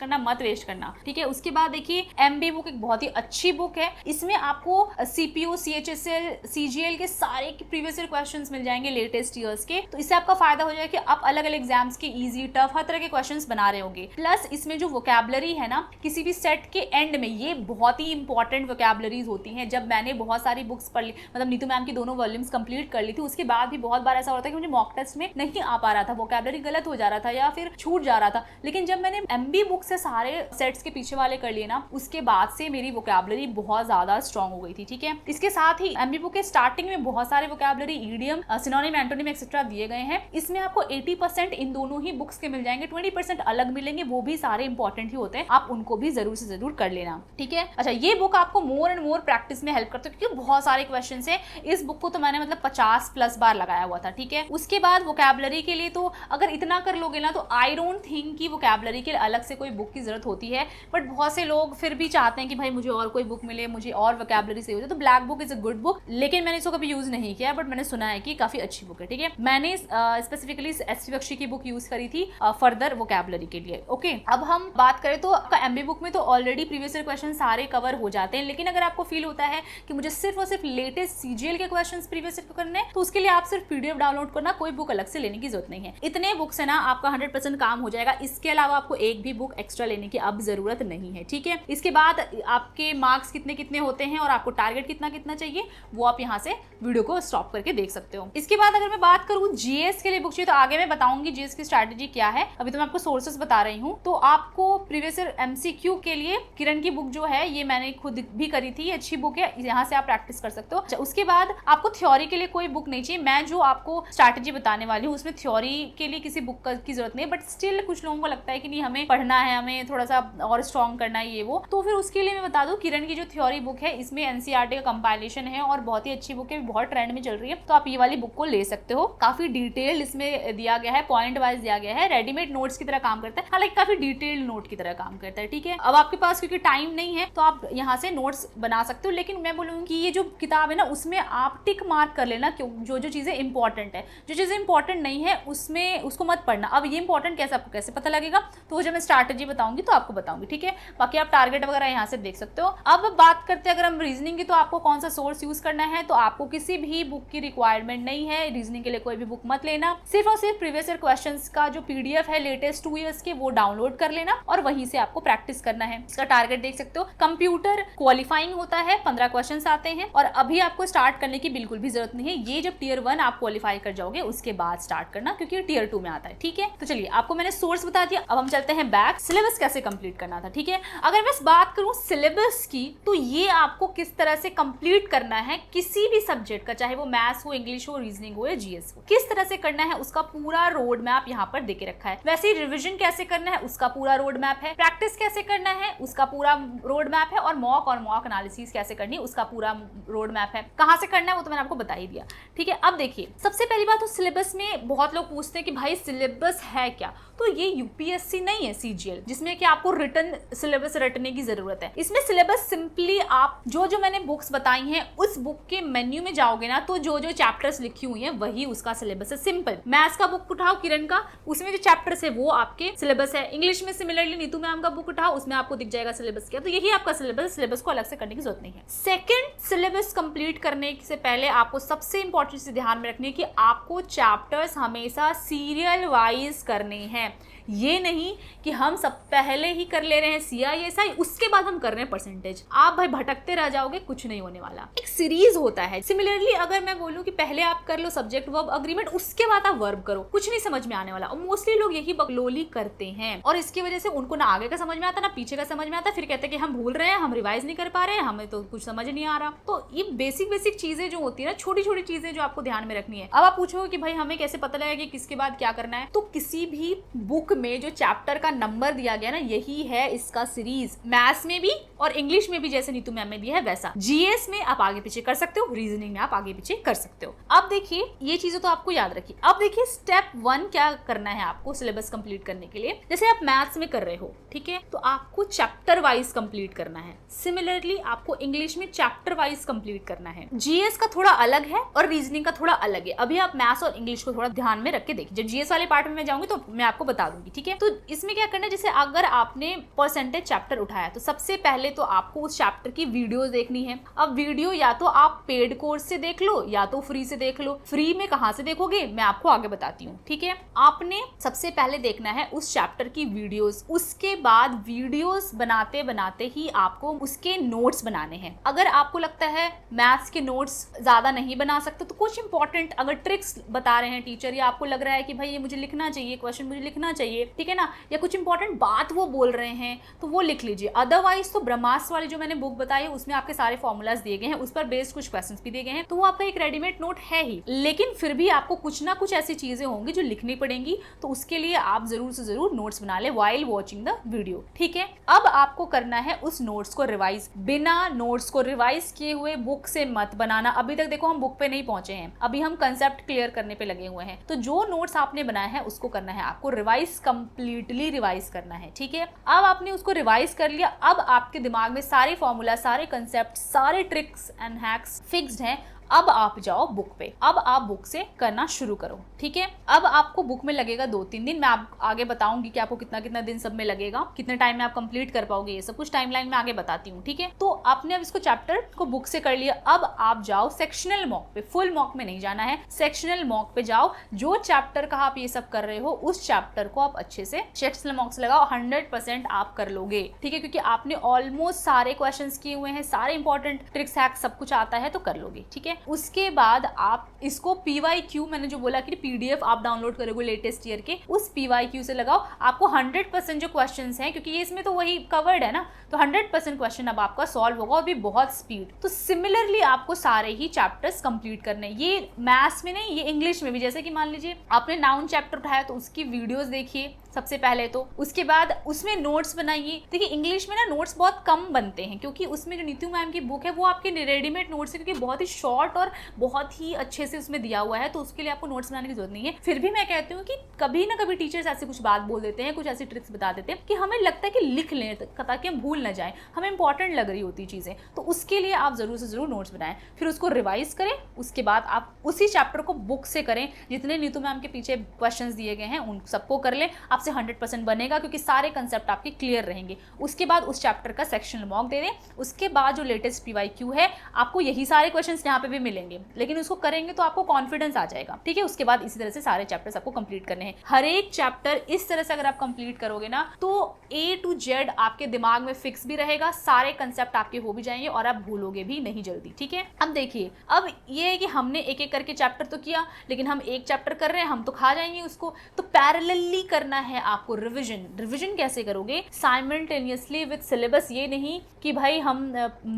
करना, ठीक है। उसके बाद देखिए MB बुक एक बहुत ही अच्छी बुक है। इसमें आपको CPO, CHSL, CGL के सारे प्रीवियस ईयर क्वेश्चंस मिल जाएंगे लेटेस्ट ईयर्स के। तो इससे आपका फायदा हो जाएगा कि आप अलग अलग एग्जाम्स के इजी, टफ, हर तरह के क्वेश्चंस बना रहे होंगे। प्लस इसमें जो वोकैबुलरी है ना, किसी भी सेट के एंड में ये बहुत ही इंपॉर्टेंट वोकैबुलरीज होती हैं। जब मैंने बहुत सारी बुक्स पढ़ ली, मतलब नीतू मैम की दोनों वॉल्यूम्स कंप्लीट कर ली थी, उसके बाद भी बहुत बार ऐसा होता है कि मुझे मॉक टेस्ट में नहीं आ पा रहा था, वोकैबुलरी गलत हो जा रहा था या फिर छूट जा रहा था। लेकिन जब मैंने MB बुक से सारे सेट्स के पीछे वाले कर लिए ना, उसके बाद से मेरी वोकैबुलरी बहुत ज्यादा स्ट्रॉन्ग हो गई थी, ठीक है। इसके साथ ही MB बुक के स्टार्टिंग में बहुत सारे vocabulary, idiom, synonym, antonym etcetera दिए गए हैं। इसमें आपको 80% इन दोनों ही बुक्स के मिल जाएंगे, 20% अलग मिलेंगे, वो भी सारे इंपॉर्टेंट ही होते हैं, आप उनको भी जरूर से जरूर कर लेना, ठीक है। अच्छा, ये बुक आपको मोर एंड मोर प्रैक्टिस में हेल्प करती है, क्योंकि बहुत सारे क्वेश्चन है। इस बुक को तो मैंने मतलब 50+ बार लगाया हुआ था, ठीक है। उसके बाद वोकैबुलरी के लिए तो अगर इतना कर लोगे ना, तो आई डोंट थिंक कि वोकैबुलरी के लिए अलग से कोई बुक की जरूरत होती है। बट बहुत से लोग फिर भी चाहते हैं कि भाई मुझे और कोई बुक मिले, मुझे और वोकैबुलरी से हो जाए, तो black book is a good book. लेकिन मैंने इसको कभी यूज नहीं किया, बट मैंने सुना है कि काफी अच्छी बुक है, ठीक है। मैंने स्पेसिफिकली एस बख्शी की बुक यूज करी थी फर्दर वोकैबुलरी के लिए, ओके। अब हम बात करें तो MB बुक में तो ऑलरेडी प्रीवियस ईयर क्वेश्चन सारे कवर हो जाते हैं, लेकिन अगर आपको फील होता है कि मुझे सिर्फ और सिर्फ लेटेस्ट CGL के क्वेश्चंस प्रीवियस ईयर करने हैं, तो उसके लिए आप सिर्फ PDF डाउनलोड करना, कोई बुक अलग से लेने की जरूरत नहीं है। इतने बुक से ना आपका 100% काम हो जाएगा। इसके अलावा आपको एक भी बुक एक्स्ट्रा लेने की अब जरूरत नहीं है, ठीक है। इसके बाद आपके मार्क्स कितने कितने होते हैं और आपको टारगेट कितना कितना चाहिए, वो आप यहाँ से वीडियो को स्टॉप करके देख सकते हो। इसके बाद अगर मैं बात करूँ GS के लिए बुक चाहिए, तो आगे मैं बताऊंगी GS की स्ट्रैटेजी क्या है। अभी तो मैं आपको सोर्सेस बता रही हूँ। तो आपको प्रीवियस ईयर MCQ के लिए किरण की बुक जो है, ये मैंने खुद भी करी थी, अच्छी बुक है, यहाँ से आप प्रैक्टिस कर सकते हो। उसके बाद आपको थ्योरी के लिए कोई बुक नहीं चाहिए। मैं जो आपको स्ट्रैटेजी बताने वाली हूँ उसमें थ्योरी के लिए किसी बुक की जरूरत नहीं है, बट स्टिल कुछ लोगों को लगता है कि नहीं हमें पढ़ना है, हमें थोड़ा सा और स्ट्रॉन्ग करना है ये वो, तो फिर उसके लिए मैं बता दूं किरण की जो थ्योरी बुक है, इसमें NCERT का कंपाइलेशन है और बहुत ही अच्छी बुक है, बहुत ट्रेंड में चल रही है, तो आप ये वाली बुक को ले सकते हो। काफी डिटेल इसमें दिया गया है, पॉइंट वाइज दिया गया है, रेडीमेड नोट्स की तरह काम करता है, हालांकि काफी डिटेल्ड नोट की तरह काम करता है, ठीक है। अब आपके पास क्योंकि टाइम नहीं है तो आप यहाँ से नोट्स बना सकते हो, लेकिन मैं बोलूंगी कि ये जो किताब है ना, उसमें आप टिक मार्क कर लेना जो जो चीजें इंपॉर्टेंट है, जो चीजें इंपॉर्टेंट नहीं है उसमें उसको मत पढ़ना। अब ये इंपॉर्टेंट कैसे, आपको कैसे पता लगेगा, तो जब मैं स्ट्रैटेजी बताऊंगी तो आपको बताऊंगी, ठीक है। बाकी आप टारगेट वगैरह यहाँ से देख सकते हो। अब बात करते हैं अगर हम रीजनिंग की, तो आपको कौन सा सोर्स यूज करना है, तो आपको किसी भी बुक की रिक्वायरमेंट नहीं है, रीजनिंग के लिए कोई भी बुक मत लेना, सिर्फ और सिर्फ प्रीवियस ईयर क्वेश्चंस का जो PDF है लेटेस्ट 2 ईयर्स के, वो डाउनलोड कर लेना और वहीं से आपको प्रैक्टिस करना है। इसका टारगेट देख सकते हो। कंप्यूटर क्वालिफाइंग होता है, 15 क्वेश्चन आते हैं और अभी आपको स्टार्ट करने की बिल्कुल भी जरूरत नहीं है। ये जब टियर 1 आप क्वालिफाई कर जाओगे उसके बाद स्टार्ट करना, क्योंकि टियर 2 में आता है, ठीक है। तो चलिए, आपको मैंने सोर्स बता दिया, अब हम चलते हैं बैक, सिलेबस कैसे कंप्लीट करना था, ठीक है। अगर मैं बात करूं सिलेबस की, तो ये आपको किस तरह से कंप्लीट करना है किसी भी सब्जेक्ट का, चाहे वो मैथ्स हो, इंग्लिश हो, रीजनिंग हो या GS हो, किस किस तरह से करना है उसका पूरा रोड मैप यहाँ पर देके रखा है। वैसे ही रिविजन कैसे करना है उसका पूरा रोड मैप है, प्रैक्टिस कैसे करना है उसका पूरा रोड मैप है, और मॉक एनालिसिस कैसे करनी है उसका पूरा रोड मैप है। कहाँ से करना है वो तो मैंने आपको बता ही दिया, ठीक है। अब देखिए, सबसे पहली बात तो सिलेबस में बहुत लोग पूछते हैं कि भाई सिलेबस है क्या, तो ये यूपीएससी नहीं है सीजीएल जिसमें कि आपको रिटन सिलेबस रटने की जरूरत है। इसमें सिलेबस सिंपली आप जो मैंने बुक्स बताई हैं उस बुक के मेन्यू में जाओगे ना, तो जो चैप्टर्स लिखी हुई हैं वही उसका सिलेबस है। सिंपल मैथ्स का बुक उठाओ किरण का, उसमें जो चैप्टर्स है वो आपके सिलेबस है। इंग्लिश में सिमिलरली नीतू मैम का बुक उठाओ, उसमें आपको दिख जाएगा सिलेबस क्या, तो यही आपका सिलेबस। सिलेबस को अलग से करने की जरूरत नहीं है। सेकंड, सिलेबस कंप्लीट करने से पहले आपको सबसे इंपॉर्टेंट चीज ध्यान में रखनी है कि आपको चैप्टर्स हमेशा सीरियल वाइज करने हैं। ये नहीं कि हम सब पहले ही कर ले रहे हैं CISI उसके बाद हम कर रहे हैं परसेंटेज। आप भाई भटकते रह जाओगे, कुछ नहीं होने वाला। एक सीरीज होता है। सिमिलरली अगर मैं बोलूं कि पहले आप कर लो सब्जेक्ट वर्ब अग्रीमेंट, उसके बाद आप वर्ब करो, कुछ नहीं समझ में आने वाला। और मोस्टली लोग यही बकलोली करते हैं और इसकी वजह से उनको ना आगे का समझ में आता ना पीछे का समझ में आता। फिर कहते हैं कि हम भूल रहे हैं, हम रिवाइज नहीं कर पा रहे हैं, हमें तो कुछ समझ नहीं आ रहा। तो ये बेसिक चीजें जो होती है ना, छोटी छोटी चीजें जो आपको ध्यान में रखनी है। अब आप पूछोगे कि भाई हमें कैसे पता लगेगा कि किसके बाद क्या करना है, तो किसी भी बुक में जो चैप्टर का नंबर दिया गया ना, यही है इसका सीरीज। मैथ्स में भी और इंग्लिश में भी जैसे नीतू मैम ने दिया है वैसा। जीएस में आप आगे पीछे कर सकते हो, रीजनिंग में आप आगे पीछे कर सकते हो। अब देखिए, ये चीजें तो आपको याद रखिए। अब देखिए स्टेप 1 क्या करना है आपको सिलेबस कंप्लीट करने के लिए। जैसे आप मैथ्स में कर रहे हो, ठीक है, तो आपको चैप्टर वाइज कंप्लीट करना है। सिमिलरली आपको इंग्लिश में चैप्टर वाइज कंप्लीट करना है। जीएस का थोड़ा अलग है और रीजनिंग का थोड़ा अलग है। अभी आप मैथ्स और इंग्लिश को थोड़ा ध्यान में रख के देखिए। जब जीएस वाले पार्ट में मैं जाऊंगी तो मैं आपको बता दूंगी, ठीक है। तो इसमें क्या करना है, जैसे अगर आपने परसेंटेज चैप्टर उठाया तो सबसे पहले तो आपको उस चैप्टर की वीडियोस देखनी है। अब वीडियो या तो आप पेड कोर्स से देख लो या तो फ्री से देख लो। फ्री में कहां से देखोगे मैं आपको आगे बताती हूँ, ठीक है। आपने सबसे पहले देखना है उस चैप्टर की वीडियोस, उसके बाद वीडियोस बनाते बनाते ही आपको उसके नोट्स बनाने हैं। अगर आपको लगता है मैथ्स के नोट्स ज्यादा नहीं बना सकते तो कुछ इंपॉर्टेंट अगर ट्रिक्स बता रहे हैं टीचर, या आपको लग रहा है कि भाई ये मुझे लिखना चाहिए, क्वेश्चन मुझे लिखना चाहिए, ठीक है ना, या कुछ इंपॉर्टेंट बात वो बोल रहे हैं तो वो लिख लीजिए। अदरवाइज तो ब्रह्मास्त्र वाली जो मैंने बुक बताई है उसमें आपके सारे फॉर्मूलाज दिए गए हैं, उस पर बेस्ड कुछ क्वेश्चंस भी दिए गए हैं, तो वो आपका एक रेडीमेड नोट है ही। लेकिन फिर भी आपको कुछ ना कुछ ऐसी चीजें होंगी जो लिखनी पड़ेंगी, तो उसके लिए आप जरूर से जरूर नोट्स बना ले व्हाइल वॉचिंग द वीडियो, ठीक है। अब आपको करना है उस नोट्स को रिवाइज। बिना नोट्स को रिवाइज किए हुए बुक से मत बनाना। अभी तक देखो हम बुक पे नहीं पहुंचे हैं, अभी हम कंसेप्ट क्लियर करने पे लगे हुए हैं। तो जो नोट्स आपने बनाया है उसको करना है आपको रिवाइज, कंप्लीटली रिवाइज करना है, ठीक है। अब आपने उसको रिवाइज कर लिया, अब आपके दिमाग में सारे फॉर्मूला, सारे कंसेप्ट, सारे ट्रिक्स एंड हैक्स फिक्स्ड हैं। अब आप जाओ बुक पे, अब आप बुक से करना शुरू करो, ठीक है। अब आपको बुक में लगेगा 2-3 दिन, मैं आप आगे बताऊंगी कि आपको कितना कितना दिन सब में लगेगा, कितने टाइम में आप कंप्लीट कर पाओगे, ये सब कुछ टाइमलाइन में आगे बताती हूँ, ठीक है। तो आपने अब इसको चैप्टर को बुक से कर लिया। अब आप जाओ सेक्शनल मॉक पे, फुल मॉक में नहीं जाना है, सेक्शनल मॉक पे जाओ। जो चैप्टर का आप ये सब कर रहे हो उस चैप्टर को आप अच्छे से सेक्शनल मॉक से लगाओ, 100% आप कर लोगे, ठीक है, क्योंकि आपने ऑलमोस्ट सारे क्वेश्चन किए हुए हैं, सारे इंपॉर्टेंट ट्रिक्स हैक्स सब कुछ आता है, तो कर लोगे, ठीक है। उसके बाद आप इसको PYQ, मैंने जो बोला कि PDF आप डाउनलोड करोगे लेटेस्ट ईयर के, उस PYQ से लगाओ। आपको 100% जो क्वेश्चंस हैं, क्योंकि ये इसमें तो वही कवर्ड है ना, तो 100% क्वेश्चन अब आपका सॉल्व होगा और भी बहुत स्पीड। तो सिमिलरली आपको सारे ही चैप्टर्स कंप्लीट करने, ये मैथ्स में नहीं, ये इंग्लिश में भी। जैसे कि मान लीजिए आपने नाउन चैप्टर उठाया तो उसकी वीडियोस देखिए सबसे पहले, तो उसके बाद उसमें नोट्स बनाइए। देखिए इंग्लिश में ना नोट्स बहुत कम बनते हैं, क्योंकि उसमें जो नीतू मैम की बुक है वो आपके रेडीमेड नोट्स है, क्योंकि बहुत ही शॉर्ट और बहुत ही अच्छे से उसमें दिया हुआ है, तो उसके लिए आपको नोट्स बनाने की जरूरत नहीं है। फिर भी मैं कहती हूँ कि कभी ना कभी टीचर्स ऐसे कुछ बात बोल देते हैं, कुछ ऐसी ट्रिक्स बता देते हैं कि हमें लगता है कि लिख लें ताकि हम भूल ना जाए, हमें इंपॉर्टेंट लग रही होती चीजें, तो उसके लिए आप जरूर से जरूर नोट्स बनाएं, फिर उसको रिवाइज करें। उसके बाद आप उसी चैप्टर को बुक से करें, जितने नीतू मैम के पीछे क्वेश्चंस दिए गए हैं उन सबको कर लें, आपसे 100% बनेगा, क्योंकि सारे कंसेप्ट आपके क्लियर रहेंगे। उसके बाद उस चैप्टर का सेक्शनल मॉक दे दें। उसके बाद जो लेटेस्ट PYQ है, आपको यही सारे क्वेश्चंस यहाँ पे भी मिलेंगे, लेकिन उसको करेंगे तो आपको कॉन्फिडेंस आ जाएगा, ठीक है। उसके बाद इसी तरह से सारे चैप्टर्स आपको कंप्लीट करने हैं। हर एक चैप्टर इस तरह से अगर आप कंप्लीट करोगे ना, तो A to Z आपके दिमाग में फिक्स भी रहेगा, सारे कंसेप्ट आपके हो भी जाएंगे और आप भूलोगे भी नहीं जल्दी, ठीक है। अब देखिए, अब ये है कि हमने एक एक करके चैप्टर तो किया, लेकिन हम एक चैप्टर कर रहे हैं, हम तो खा जाएंगे उसको, तो पैरेलली करना है आपको रिविजन कैसे करोगे? साइमल्टेनियसली विद सिलेबस, ये नहीं कि भाई हम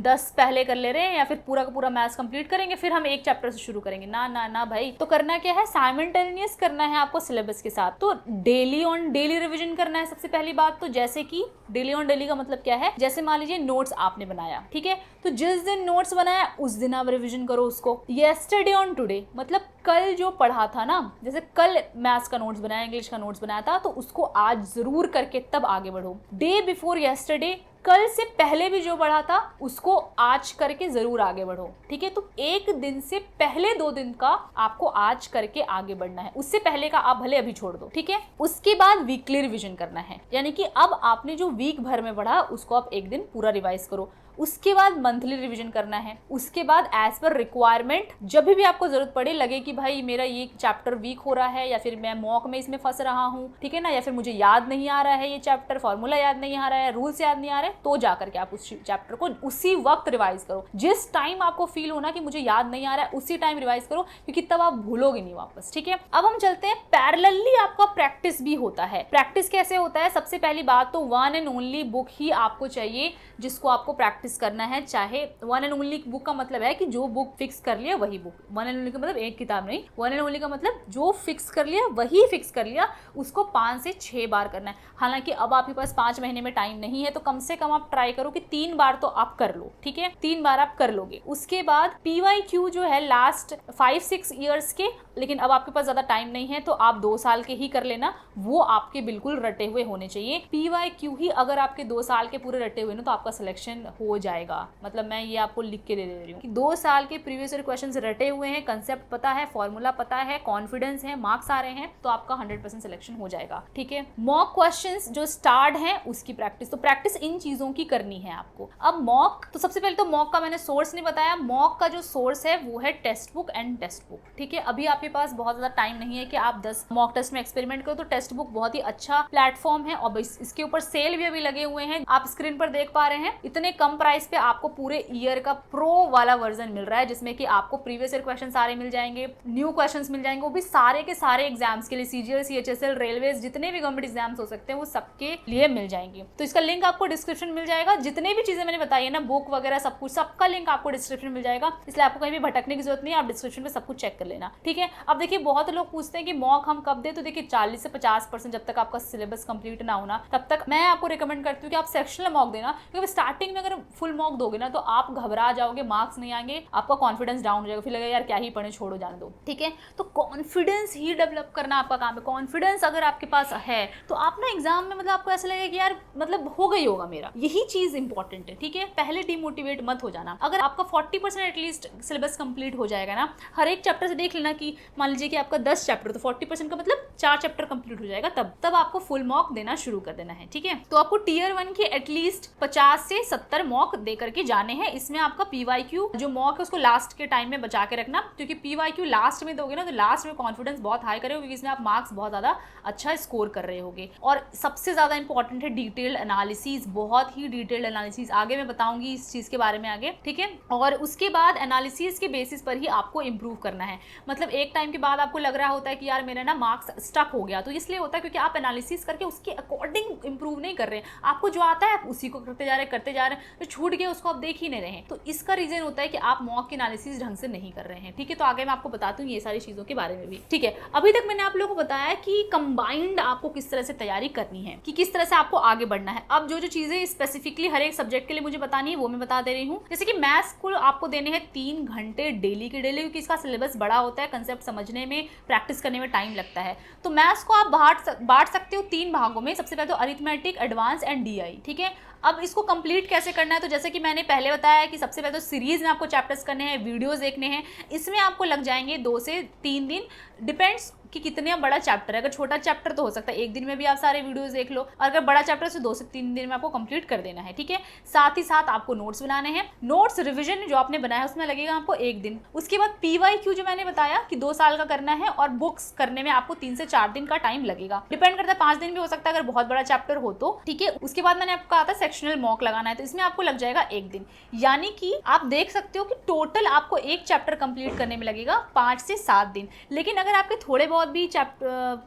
10 पहले कर ले रहे हैं या फिर पूरा का पूरा मैथ्स कंप्लीट करेंगे फिर हम एक चैप्टर से शुरू करेंगे, ना ना ना भाई। तो करना क्या है, साइमल्टेनियस करना है आपको सिलेबस के साथ। तो डेली ऑन डेली रिविजन करना है सबसे पहली बात। तो जैसे कि डेली ऑन डेली का मतलब क्या है, जैसे मान लीजिए नोट्स आपने बनाया, ठीक है, तो जिस दिन नोट्स बनाया उस दिन आप रिविजन करो उसको। येस्टरडे ऑन टुडे मतलब कल जो पढ़ा था ना, जैसे कल मैथ्स का नोट्स बनाया, इंग्लिश का नोट्स बनाया था, तो उसको आज जरूर करके तब आगे बढ़ो। डे बिफोर येस्टरडे, कल से पहले भी जो पढ़ा था उसको आज करके जरूर आगे बढ़ो, ठीक है। तो एक दिन से पहले 2 दिन का आपको आज करके आगे बढ़ना है, उससे पहले का आप भले अभी छोड़ दो, ठीक है। उसके बाद वीकली रिवीजन करना है, यानी कि अब आपने जो वीक भर में पढ़ा उसको आप एक दिन पूरा रिवाइज करो। उसके बाद मंथली रिवीजन करना है। उसके बाद एज पर रिक्वायरमेंट जब भी आपको जरूरत पड़े, लगे कि भाई मेरा ये चैप्टर वीक हो रहा है या फिर मैं मॉक में इसमें फंस रहा हूँ, ठीक है ना, या फिर मुझे याद नहीं आ रहा है ये चैप्टर, फॉर्मूला याद नहीं आ रहा है, रूल्स याद नहीं आ रहे, तो जाकर के आप उस चैप्टर को उसी वक्त रिवाइज करो। जिस टाइम आपको फील होना कि मुझे याद नहीं आ रहा है उसी टाइम रिवाइज करो, क्योंकि तब आप भूलोगे नहीं वापस, ठीक है। अब हम चलते हैं, पैरेलली आपका प्रैक्टिस भी होता है। प्रैक्टिस कैसे होता है? सबसे पहली बात तो वन एंड ओनली बुक ही आपको चाहिए जिसको आपको प्रैक्टिस करना है। चाहे वन एंड ओनली बुक का मतलब है कि जो बुक फिक्स कर लिया वही बुक। वन एंड ओनली का मतलब एक किताब नहीं, वन एंड ओनली का मतलब जो फिक्स कर लिया वही फिक्स कर लिया, उसको 5 से 6 बार करना है। हालांकि अब आपके पास 5 महीने में टाइम नहीं है, तो कम से कम आप ट्राई करो कि 3 बार तो आप कर लो, ठीक है, 3 बार आप कर लोगे। उसके बाद PYQ जो है लास्ट 5-6 ईयर्स के, लेकिन अब आपके पास ज्यादा टाइम नहीं है तो आप 2 साल के ही कर लेना, वो आपके बिल्कुल रटे हुए होने चाहिए। PYQ ही अगर आपके 2 साल के पूरे रटे हुए ना तो आपका सिलेक्शन हो जाएगा। मतलब मैं ये आपको लिख के दे रही हूँ कि 2 साल के प्रीवियस ईयर क्वेश्चंस रटे हुए हैं, कंसेप्ट पता है, फॉर्मूला पता है, कॉन्फिडेंस है, मार्क्स आ रहे हैं, तो आपका 100% सिलेक्शन हो जाएगा, ठीक है। मॉक क्वेश्चंस जो स्टार्ट है उसकी प्रैक्टिस, तो प्रैक्टिस इन चीजों की करनी है आपको। अब मॉक, तो सबसे पहले तो मॉक का मैंने सोर्स नहीं बताया। मॉक का जो सोर्स है वो है text book and text book, ठीक है। अभी आपके पास बहुत ज्यादा टाइम नहीं है कि आप 10 मॉक टेस्ट में एक्सपेरिमेंट करो, तो टेक्स्ट बुक बहुत ही अच्छा प्लेटफॉर्म है और इसके ऊपर सेल भी अभी लगे हुए हैं, आप स्क्रीन पर देख पा रहे हैं। इतने कम प्राइस पे आपको पूरे ईयर का प्रो वाला वर्जन मिल रहा है, जिसमें कि आपको प्रीवियस ईयर क्वेश्चन सारे मिल जाएंगे, न्यू क्वेश्चंस मिल जाएंगे, वो भी सारे के सारे एग्जाम्स के लिए, CGL, CHSL, रेलवेज, जितने भी गवर्नमेंट एग्जाम्स हो सकते हैं वो सबके लिए मिल जाएंगे। तो इसका लिंक आपको डिस्क्रिप्शन मिल जाएगा। जितने भी चीजें मैंने बताई है ना, बुक वगैरह सब कुछ, सबका लिंक आपको डिस्क्रिप्शन मिल जाएगा, इसलिए आपको कहीं भी भटकने की जरूरत नहीं है, आप डिस्क्रिप्शन में सब कुछ चेक कर लेना, ठीक है। अब देखिए बहुत लोग पूछते हैं कि मॉक हम कब दे, तो देखिए 40 से 50% जब तक आपका सिलेबस कंप्लीट ना होना तब तक मैं आपको रिकमेंड करती हूँ कि आप सेक्शनल मॉक देना, क्योंकि स्टार्टिंग में अगर फुल मॉक दोगे ना तो आप घबरा जाओगे, मार्क्स नहीं आएंगे, आपका कॉन्फिडेंस डाउन हो जाएगा, फिर लगेगा यार क्या ही पढ़े, छोड़ो, जाने दो, ठीक है। तो कॉन्फिडेंस ही डेवलप करना आपका काम है। कॉन्फिडेंस अगर आपके पास है तो आप ना एग्जाम में मतलब आपको ऐसा लगेगा कि यार मतलब हो गई होगा मेरा, यही चीज इंपॉर्टेंट है, ठीक है। पहले डिमोटिवेट मत हो जाना। अगर आपका 40% एटलीस्ट सिलेबस कंप्लीट हो जाएगा ना, हर एक चैप्टर से देख लेना कि मान लीजिए कि आपका 10 चैप्टर, तो 40% का मतलब 4 चैप्टर कंप्लीट हो जाएगा, तब आपको फुल मॉक देना शुरू कर देना है, ठीक है। तो आपको टियर 1 के एटलीस्ट 50 से 70 मॉक दे करके जाने हैं। इसमें आपका PYQ जो मॉक है उसको लास्ट के टाइम में बचा के रखना, क्योंकि PYQ लास्ट में दोगे ना तो लास्ट में कॉन्फिडेंस बहुत हाई करेगा, क्योंकि इसमें आप मार्क्स बहुत ज्यादा अच्छा स्कोर कर रहे होगे। और सबसे ज्यादा इंपॉर्टेंट है डिटेल्ड एनालिसिस, बहुत ही डिटेल्ड एनालिसिस, आगे मैं बताऊंगी इस चीज के बारे में आगे, ठीक है। और उसके बाद एनालिसिस के बेसिस पर ही आपको इंप्रूव करना है। मतलब एक टाइम के बाद आपको लग रहा होता है कि यार मेरा ना मार्क्स स्टक हो गया, तो इसलिए होता है क्योंकि आप एनालिसिस करके उसके अकॉर्डिंग इंप्रूव नहीं कर रहे हैं। आपको जो आता है आप उसी को करते जा रहे हैं, तो छूट गया उसको आप देख ही नहीं रहे हैं। तो इसका रीजन होता है कि आप मॉक की एनालिसिस ढंग से नहीं कर रहे हैं, ठीक है। तो आगे मैं आपको बताती हूँ ये सारी चीजों के बारे में भी, ठीक है। अभी तक मैंने आप लोगों को बताया कि कंबाइंड आपको किस तरह से तैयारी करनी है, कि किस तरह से आपको आगे बढ़ना है। अब जो चीजें स्पेसिफिकली हर एक सब्जेक्ट के लिए मुझे बतानी है वो मैं बता दे रही हूँ। जैसे कि मैथ्स को आपको देने हैं 3 घंटे डेली के डेली, क्योंकि इसका सिलेबस बड़ा होता है, कंसेप्ट समझने में, प्रैक्टिस करने में टाइम लगता है। तो मैथ्स को आप बांट सकते हो 3 भागों में। सबसे पहले तो अरिथमेटिक, एडवांस एंड DI, ठीक है। अब इसको कंप्लीट कैसे करना है, तो जैसे कि मैंने पहले बताया कि सबसे पहले तो सीरीज में आपको चैप्टर्स करने हैं, वीडियोस देखने हैं। इसमें आपको लग जाएंगे 2 से 3 दिन, डिपेंड्स कि कितने बड़ा चैप्टर है। अगर छोटा चैप्टर तो हो सकता है 1 दिन में भी आप सारे वीडियोस देख लो, और अगर बड़ा चैप्टर तो 2 से 3 दिन में आपको कंप्लीट कर देना है, ठीक है। साथ ही साथ आपको नोट्स बनाने हैं। नोट्स रिवीजन जो आपने बनाया है उसमें लगेगा आपको 1 दिन। उसके बाद PYQ जो मैंने बताया कि 2 साल का करना है, और बुक्स करने में आपको 3 से 4 दिन का टाइम लगेगा, डिपेंड करता है, 5 दिन भी हो सकता है अगर बहुत बड़ा चैप्टर हो तो, ठीक है। उसके बाद मैंने आपको कहा था सेक्शनल मॉक लगाना है, तो इसमें आपको लग जाएगा 1 दिन। यानी कि आप देख सकते हो कि टोटल आपको एक चैप्टर कंप्लीट करने में लगेगा 5 से 7 दिन। लेकिन अगर आपके थोड़े बहुत बहुत भी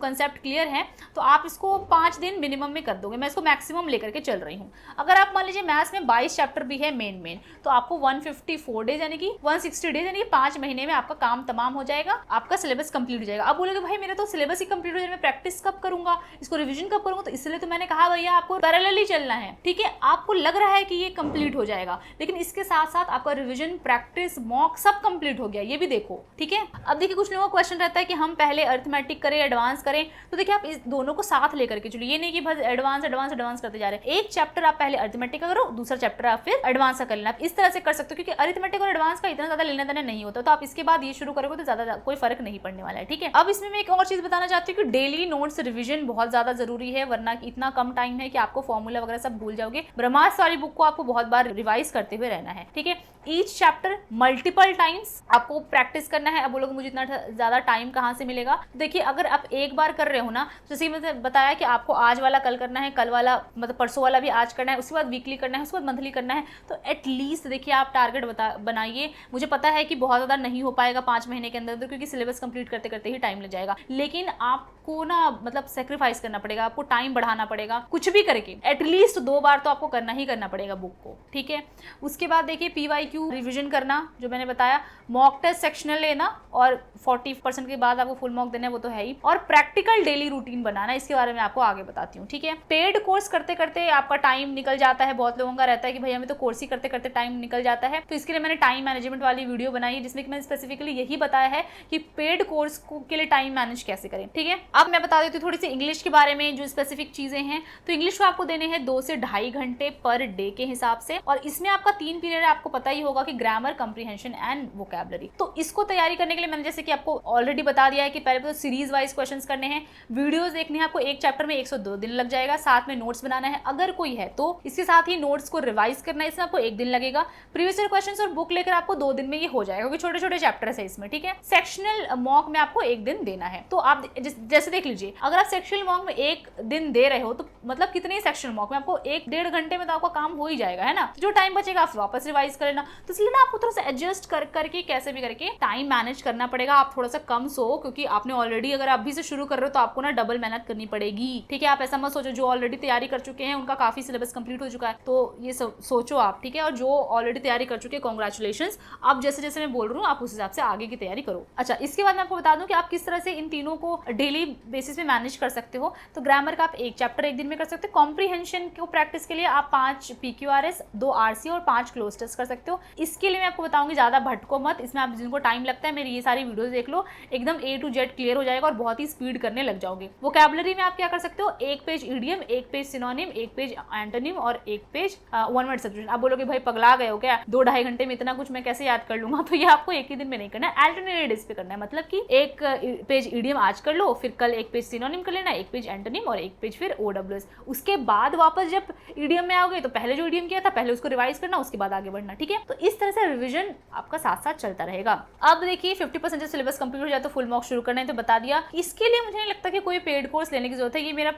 कंसेप्ट क्लियर है तो आप इसको 5 दिन मिनिमम में कर दोगे। मैं इसको मैक्सिमम लेकर के चल रही हूँ। अगर आप मान लीजिए मैथ्स में 22 चैप्टर भी है मेन तो आपको 154 डेज यानी कि 160 डेज यानी कि 5 महीने में आपका काम तमाम हो जाएगा, आपका सिलेबस कंप्लीट हो जाएगा। अब बोलोगे भाई मेरा तो सिलेबस ही कंप्लीट हो जाएगा, मैं प्रैक्टिस कब करूंगा, इसको रिवीजन कब करूंगा? तो इसलिए तो मैंने कहा भैया आपको पैरेलली चलना है, ठीक है। आपको लग रहा है कि ये कंप्लीट हो जाएगा, लेकिन इसके साथ साथ आपका रिवीजन, प्रैक्टिस, मॉक सब कंप्लीट हो गया, ये भी देखो, ठीक है। अब देखिए कुछ लोगों का क्वेश्चन रहता है कि हम पहले अरिथमेटिक करें एडवांस करें, तो देखिए आप इस दोनों को साथ लेकर के चलिए, ये नहीं कि बस एडवांस एडवांस एडवांस करते जा रहे हैं। एक चैप्टर आप पहले अरिथमेटिक का करो, दूसरा चैप्टर आप फिर एडवांस का कर लेना। आप इस तरह से कर सकते हो क्योंकि अरिथमेटिक और एडवांस का इतना ज्यादा लेना देना नहीं होता, तो आप इसके बाद ये शुरू करोगे तो ज्यादा कोई फर्क नहीं पड़ने वाला है, ठीक है। अब इसमें मैं एक और चीज बताना चाहती हूँ कि डेली नोट्स रिवीजन बहुत ज्यादा जरूरी है, वरना इतना कम टाइम है कि आपको फॉर्मूला वगैरह सब भूल जाओगे। ब्रह्मास्त्र वाली बुक को आपको बहुत बार रिवाइज करते हुए रहना है, ठीक है। ईच चैप्टर मल्टीपल टाइम्स आपको प्रैक्टिस करना है। अब बोलोगे मुझे इतना ज्यादा टाइम कहाँ से मिलेगा? तो देखिए अगर आप एक बार कर रहे हो ना, जैसे मैंने बताया कि आपको आज वाला कल करना है, कल वाला मतलब परसों वाला भी आज करना है, उसके बाद वीकली करना है, उसके बाद मंथली करना है, तो एटलीस्ट देखिए आप टारगेट बनाइए। मुझे पता है कि बहुत ज़्यादा नहीं हो पाएगा 5 महीने के अंदर, क्योंकि सिलेबस कंप्लीट करते करते ही टाइम लग जाएगा, लेकिन आपको ना मतलब सेक्रीफाइस करना पड़ेगा, आपको टाइम बढ़ाना पड़ेगा, कुछ भी करके एटलीस्ट 2 बार तो आपको करना ही करना पड़ेगा बुक को, ठीक है। उसके बाद देखिए PYQ रिविजन करना, जो मैंने बताया, मॉक टेस्ट सेक्शनल लेना और 40% के बाद आपको फुल मॉक देना है, वो तो है ही, और प्रैक्टिकल डेली रूटीन बनाना, इसके बारे में आपको आगे बताती हूँ, ठीक है। पेड कोर्स करते करते आपका टाइम निकल जाता है, बहुत लोगों का रहता है कि भाई हमें तो कोर्स ही करते करते टाइम निकल जाता है, तो इसके लिए मैंने टाइम मैनेजमेंट वाली वीडियो बनाई है, जिसमें कि मैंने स्पेसिफिकली यही बताया है कि पेड कोर्स के लिए टाइम मैनेज कैसे करें, ठीक है। अब मैं बता देती हूँ थोड़ी सी इंग्लिश के बारे में, जो स्पेसिफिक चीजें हैं। तो इंग्लिश को आपको देने हैं 2 से 2.5 घंटे पर डे के हिसाब से, और इसमें आपका 3 पीरियड है। आपको पता ही होगा कि ग्रामर, कंप्रीहेंशन एंड वोकैबुलरी। तो इसको तैयारी करने के लिए मैंने जैसे कि आपको ऑलरेडी बता दिया है कि पहले तो सीरीज वाइज क्वेश्चंस करने हैं, वीडियोस देखने हैं आपको, एक चैप्टर में 102 दिन लग जाएगा, साथ में नोट्स बनाना है अगर कोई है तो, इसके साथ ही नोट्स को रिवाइज करना है, इसमें आपको 1 दिन लगेगा। प्रीवियस ईयर क्वेश्चंस और बुक लेकर आपको 2 दिन में ये हो जाएगा, क्योंकि छोटे छोटे चैप्टर्स है इसमें, ठीक है। सेक्शनल मॉक में आपको 1 दिन देना है, तो आप जैसे देख लीजिए, अगर आप सेक्शनल मॉक में 1 दिन दे रहे हो तो मतलब कितने सेक्शनल मॉक में आपको 1-1.5 घंटे में तो आपका काम हो ही जाएगा, है ना। जो टाइम बचेगा आप वापस रिवाइज कर लेना। तो इसलिए ना आपको थोड़ा सा एडजस्ट करके कैसे भी करके टाइम मैनेज करना पड़ेगा। आप थोड़ा सा कम सो, क्योंकि आपने ऑलरेडी अगर अभी से शुरू कर रहे हो तो आपको ना डबल मेहनत करनी पड़ेगी, ठीक है। आप ऐसा मत सोचो, जो ऑलरेडी तैयारी कर चुके हैं उनका काफी सिलेबस कंप्लीट हो चुका है, तो ये सोचो आप, ठीक है। और जो ऑलरेडी तैयारी कर चुके हैं, कांग्रेचुलेशंस। अब जैसे जैसे मैं बोल रही हूँ आप उस हिसाब से आगे की तैयारी करो। अच्छा, इसके बाद मैं आपको बता दूं कि आप किस तरह से इन तीनों को डेली बेसिस पे मैनेज कर सकते हो। तो ग्रामर का आप 1 चैप्टर 1 दिन में कर सकते हो। कॉम्प्रीहेंशन को प्रैक्टिस के लिए आप 5 PQRS, 2 RC और 5 क्लोज टेस्ट कर सकते हो। इसके लिए मैं आपको बताऊंगी ज्यादा भटको मत, इसमें आप जिनको टाइम लगता है मेरी ये सारी वीडियोस देख लो, एकदम A to Z क्लियर हो जाएगा और बहुत ही स्पीड करने लग जाओगे। वोकैबुलरी में आप क्या कर सकते हो, 1 page idiom, 1 page synonym, 1 page antonym और 1 पेज वन वर्ड सब्स्टिट्यूशन। आप बोलोगे भाई पगला गए हो क्या, 2-2.5 घंटे में इतना कुछ मैं कैसे याद कर लूंगा? तो ये आपको एक ही दिन में नहीं करना है, अल्टरनेट डेज पे करना है। मतलब कि 1 पेज इडियम आज कर लो, फिर कल 1 पेज सिनोनिम कर लेना, 1 पेज एंटोनिम और 1 पेज फिर OWS। उसके बाद वापस जब इडियम में आओगे तो पहले जो इडियम किया था पहले उसको रिवाइज करना, उसके बाद आगे बढ़ना, ठीक है। तो इस तरह से रिविजन आपका साथ साथ चलता रहेगा। अब देखिए 50% जब सिलेबस कंप्लीट हो जाए तो फुल मॉक शुरू करना है, तो बता दिया। इसके लिए मुझे नहीं लगता कि कोई पेड कोर्स लेने की जरूरत है, ये मेरा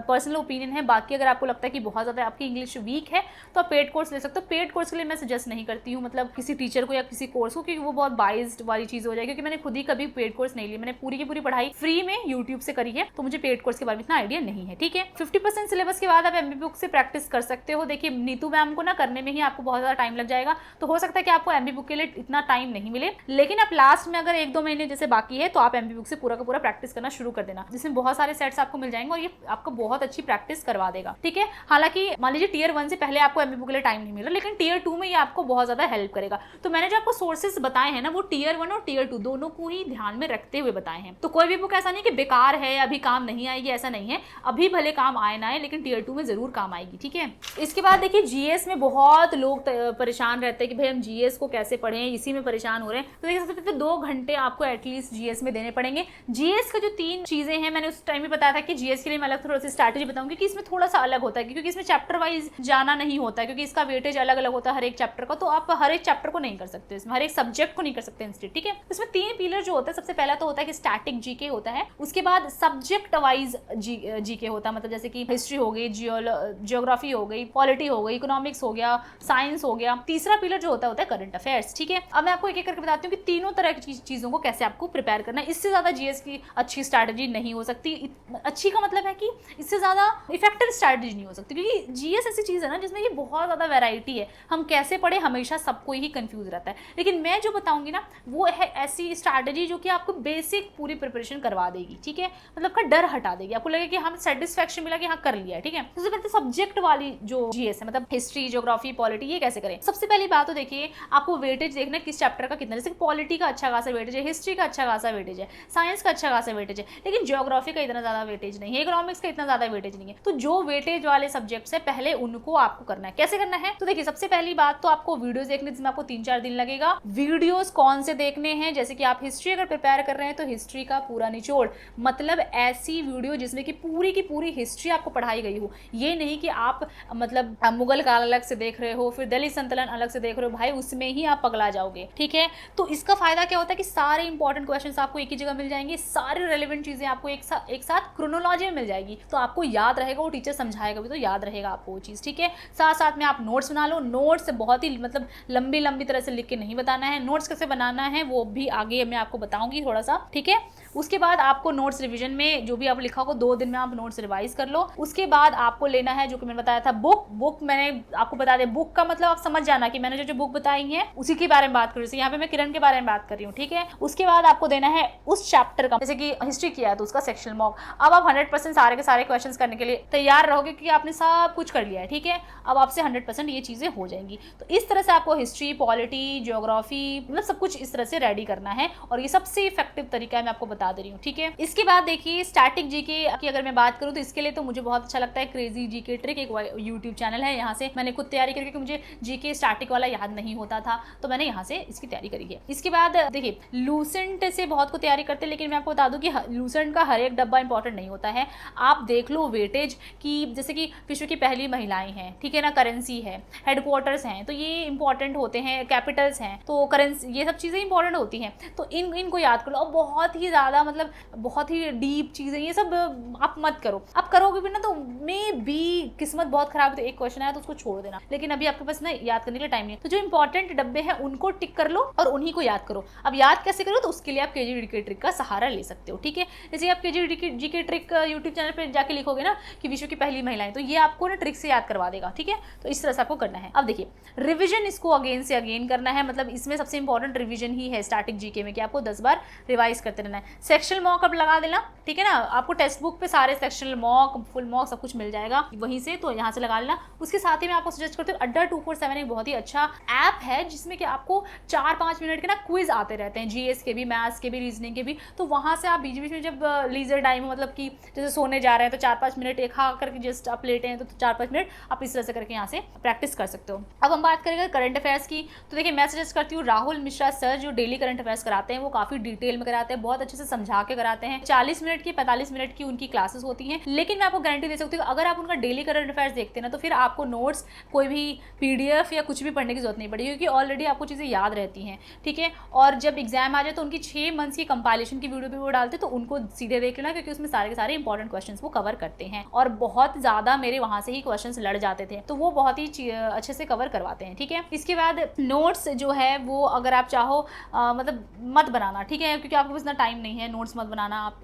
पर्सनल ओपिनियन है। बाकी अगर आपको लगता है कि बहुत ज्यादा आपकी इंग्लिश वीक है तो आप पेड कोर्स ले सकते हो। पेड कोर्स के लिए मैं सजेस्ट नहीं करती हूँ, मतलब किसी टीचर को या किसी कोर्स को, क्योंकि वो बहुत बाइज्ड वाली चीज हो जाएगी। क्योंकि मैंने खुद ही कभी पेड कोर्स नहीं लिया, मैंने पूरी की पूरी पढ़ाई फ्री में यूट्यूब से करी है, तो मुझे पेड कोर्स के बारे में इतना आइडिया नहीं है, ठीक है। 50% सिलेबस के बाद आप एमबी बुक से प्रैक्टिस कर सकते हो। देखिए नीतू मैम को ना करने में ही आपको बहुत ज्यादा टाइम लग जाएगा, तो हो सकता है कि आपको एमबी बुक के लिए इतना टाइम नहीं मिले, लेकिन आप लास्ट में अगर 1-2 महीने जैसे बाकी है तो आप एमबी बुक से पूरा का पूरा प्रैक्टिस करना शुरू कर देना, जिसमें बहुत सारे सेट्स आपको मिल जाएंगे और ये आपको बहुत अच्छी प्रैक्टिस करवा देगा, ठीक है। हालांकि मान लीजिए टियर 1 से पहले आपको एमबी बुक के लिए टाइम नहीं मिला, लेकिन टियर 2 में ये आपको बहुत ज्यादा हेल्प करेगा। तो मैंने जो आपको सोर्सेस बताए हैं ना, वो टियर 1 और टियर 2 दोनों को ही ध्यान में रखते हुए बताए हैं। तो कोई भी बुक ऐसा नहीं कि बेकार है, अभी काम नहीं आएगी, ऐसा नहीं है। अभी भले काम आए ना आए, लेकिन टियर 2 में जरूर काम आएगी, ठीक है। इसके बाद देखिए जीएस में बहुत लोग परेशान रहते हैं कि भाई हम जीएस को कैसे पढ़ें, इसी में परेशान हो रहे हैं। तो देखिए सबसे पहले 2 घंटे आपको एटलीस्ट जीएस में देने पड़ेंगे। जीएस का जो 3 चीजें हैं, मैंने उस टाइम भी बताया था कि जीएस के लिए मैं अलग थोड़ा सी स्ट्रैटेजी बताऊंगी कि इसमें थोड़ा सा अलग होता है, क्योंकि इसमें चैप्टर वाइज जाना नहीं होता है, क्योंकि इसका वेटेज अलग अलग होता है हर एक चैप्टर का। तो आप हर एक चैप्टर को नहीं कर सकते, इसमें हर एक सब्जेक्ट को नहीं कर सकते इंस्टेंट, ठीक है। इसमें 3 पिलर जो होता है, सबसे पहला तो होता है कि स्टैटिक जीके होता है, उसके बाद सब्जेक्ट वाइज जीके होता है, मतलब जैसे कि हिस्ट्री हो गई, जियोग्राफी हो गई, पॉलिटी हो गई, इकोनॉमिक्स हो गया, साइंस हो गया। तीसरा पिलर जो होता है करंट अफेयर्स, ठीक है। अब मैं आपको एक एक करके बताती हूँ कि तीनों तरह की चीजों को कैसे आपको प्रिपेयर करना है। इससे ज्यादा जीएस की अच्छी स्ट्रैटेजी नहीं हो सकती। अच्छी का मतलब है कि इससे ज़्यादा इफेक्टिव स्ट्रैटेजी नहीं हो सकती, क्योंकि जीएस ऐसी चीज़ है ना जिसमें कि बहुत ज़्यादा वैरायटी है। हम कैसे पढ़े हमेशा सबको ही कंफ्यूज रहता है, लेकिन मैं जो बताऊंगी ना वो है ऐसी स्ट्रैटेजी जो कि आपको बेसिक पूरी प्रिपरेशन करवा देगी, ठीक है, मतलब का डर हटा देगी, आपको लगेगा कि हम सेटिस्फेक्शन मिला कि हाँ कर लिया है, ठीक है। सबसे पहले सब्जेक्ट वाली जो जीएस है, मतलब हिस्ट्री, ज्योग्राफी, पॉलिटी, ये कैसे करें। सबसे पहली बात तो देखिए, आपको वेटेज देखना है किस चैप्टर का कितना, जैसे पॉलिटी का अच्छा खासा वेटेज है, हिस्ट्री का अच्छा खासा वेटेज है, साइंस का अच्छा खासा वेटेज है, लेकिन ज्योग्राफी का इतना ज्यादा वेटेज नहीं है, इकोनॉमिक्स का इतना ज्यादा वेटेज नहीं है। तो जो वेटेज वाले सब्जेक्ट्स है पहले उनको आपको करना है। कैसे करना है, तो देखिए सबसे पहली बात तो आपको वीडियोस देखने जिसमें आपको 3-4 दिन लगेगा। वीडियोस कौन से देखने हैं, जैसे कि आप हिस्ट्री अगर प्रिपेयर कर रहे हैं तो हिस्ट्री का पूरा निचोड़, मतलब ऐसी वीडियो जिसमें कि पूरी की पूरी हिस्ट्री आपको पढ़ाई गई हो। ये नहीं कि आप मतलब मुगल काल अलग से देख रहे हो, फिर दिल्ली संतलन अलग से देख रहे हो, भाई उसमें ही आप पगला जाओगे, ठीक है। तो इसका फायदा क्या होता है कि सारे इंपॉर्टेंट क्वेश्चंस आपको एक ही जगह मिल जाएंगे, सारी रेलेवेंट चीजें आपको एक साथ क्रोनोलॉजी में मिल जाएगी, तो आपको याद रहेगा, वो टीचर समझाएगा भी तो याद रहेगा आपको वो चीज़, ठीक है। साथ साथ में आप नोट्स बना लो। नोट्स बहुत ही मतलब लंबी तरह से लिख के नहीं बताना है, नोट्स कैसे बनाना है वो भी आगे मैं आपको बताऊंगी थोड़ा सा, ठीक है। उसके बाद आपको नोट्स रिवीजन में जो भी आप लिखा होगा 2 दिन में आप नोट्स रिवाइज कर लो। उसके बाद आपको लेना है जो कि मैंने बताया था बुक मैंने आपको बता दें, बुक का मतलब आप समझ जाना कि मैंने जो बुक बताई है उसी के बारे में बात कर रही हूँ, यहाँ पे मैं किरण के बारे में बात कर रही हूँ, ठीक है। उसके बाद आपको देना है उस चैप्टर का, जैसे कि हिस्ट्री किया है तो उसका सेक्शनल मॉक। अब आप 100% सारे के सारे क्वेश्चंस करने के लिए तैयार रहोगे कि आपने सब कुछ कर लिया है, ठीक है। अब आपसे 100% ये चीजें हो जाएंगी। तो इस तरह से आपको हिस्ट्री, पॉलिटी, ज्योग्राफी, मतलब सब कुछ इस तरह से रेडी करना है, और ये सबसे इफेक्टिव तरीका है, मैं आपको बता दे रही हूँ, ठीक है। इसके बाद देखिए स्टैटिक जीके की अगर मैं बात करूँ तो इसके लिए तो मुझे बहुत अच्छा लगता है क्रेजी जीके ट्रिक, एक यूट्यूब चैनल है, यहाँ से मैंने खुद तैयारी करके, मुझे जीके स्टैटिक वाला याद नहीं होता था तो मैंने यहाँ से इसकी तैयारी करी है। इसके बाद देखिए लूसेंट से बहुत को तैयारी करते हैं, लेकिन मैं आपको बता दूं कि लूसेंट का हर एक डब्बा इंपॉर्टेंट नहीं होता है। आप देख लो वेटेज की, जैसे कि विश्व की पहली महिलाएं हैं, ठीक है ना, करेंसी है, हेडक्वार्टर्स हैं, तो ये इंपॉर्टेंट होते हैं, कैपिटल्स हैं, तो करेंसी, ये सब चीज़ें इंपॉर्टेंट होती हैं, तो इनको याद कर लो। और बहुत ही ज़्यादा मतलब बहुत ही डीप चीज़ें ये सब आप मत करो, आप करोगे भी ना तो मे बी किस्मत बहुत खराब है तो एक क्वेश्चन आया तो उसको छोड़ देना, लेकिन अभी आपके पास ना याद करने के लिए टाइम नहीं है। तो जो इंपॉर्टेंट डब्बे हैं उनको टिक कर लो और उन्हीं को याद करो। अब याद कैसे करो, तो उसके लिए आप केजी जीके ट्रिक का सहारा ले सकते हो, ठीक है। जैसे आप KG GK trick YouTube channel पर जाके लिखोगे ना कि विश्व की पहली महिलाएं, तो ये आपको ना ट्रिक से याद करवा देगा, ठीक है। तो इस तरह से आपको करना है। अब देखिए रिविजन इसको अगेन से अगेन करना है, मतलब इसमें सबसे इंपॉर्टेंट रिविजन ही है स्टैटिक जीके में, कि आपको 10 बार रिवाइज करते रहना है। सेक्शनल मॉक अब लगा देना, ठीक है ना, आपको टेक्स्ट बुक पे सारे सेक्शनल मॉक, फुल मॉक सब कुछ मिल जाएगा वहीं से, तो यहाँ से लगा लेना। उसके साथ ही मैं आपको सजेस्ट करती हूँ अड्डा 247 एक बहुत ही अच्छा ऐप है जिसमें कि आपको 4-5 मिनट के ना क्विज आते रहते हैं, जीएस के भी, मैथ्स के भी, रीजनिंग के भी। तो वहाँ से आप बीच बीच में जब लीजर टाइम मतलब कि जैसे सोने जा रहे हैं तो 4-5 मिनट एक खा करके जस्ट आप लेटे हैं तो 4-5 मिनट आप इस तरह से करके यहाँ से प्रैक्टिस कर सकते हो। अब हम बात करेंगे करंट अफेयर्स की, तो देखिए मैं सजेस्ट करती हूँ राहुल मिश्रा सर जो डेली करंट अफेयर्स कराते हैं, वो काफी डिटेल में कराते हैं, बहुत अच्छे से समझा के कराते हैं। 40 मिनट की 45 मिनट की उनकी क्लासेस होती हैं, लेकिन मैं आपको गारंटी दे सकती हूँ अगर आप उनका डेली करंट अफेयर्स देखते हैं ना तो फिर आपको नोट्स कोई भी पीडीएफ या कुछ भी पढ़ने की जरूरत नहीं पड़ेगी, क्योंकि ऑलरेडी आपको चीज़ें याद रहती हैं, ठीक है। और जब एग्जाम आ जाए तो उनकी 6 मंथ्स की कंपाइलेशन की वीडियो भी वो डालते हैं, तो उनको सीधे देख लेना, क्योंकि उसमें सारे के सारे इंपॉर्टेंट क्वेश्चंस वो कवर करते हैं, और बहुत ज़्यादा मेरे वहाँ से ही क्वेश्चंस लड़ जाते थे, तो वो बहुत ही अच्छे से कवर करवाते हैं, ठीक है। इसके बाद नोट्स जो है वो अगर आप चाहो मतलब मत बनाना, ठीक है, क्योंकि आपके पास इतना टाइम नहीं है, नोट्स मत बनाना आप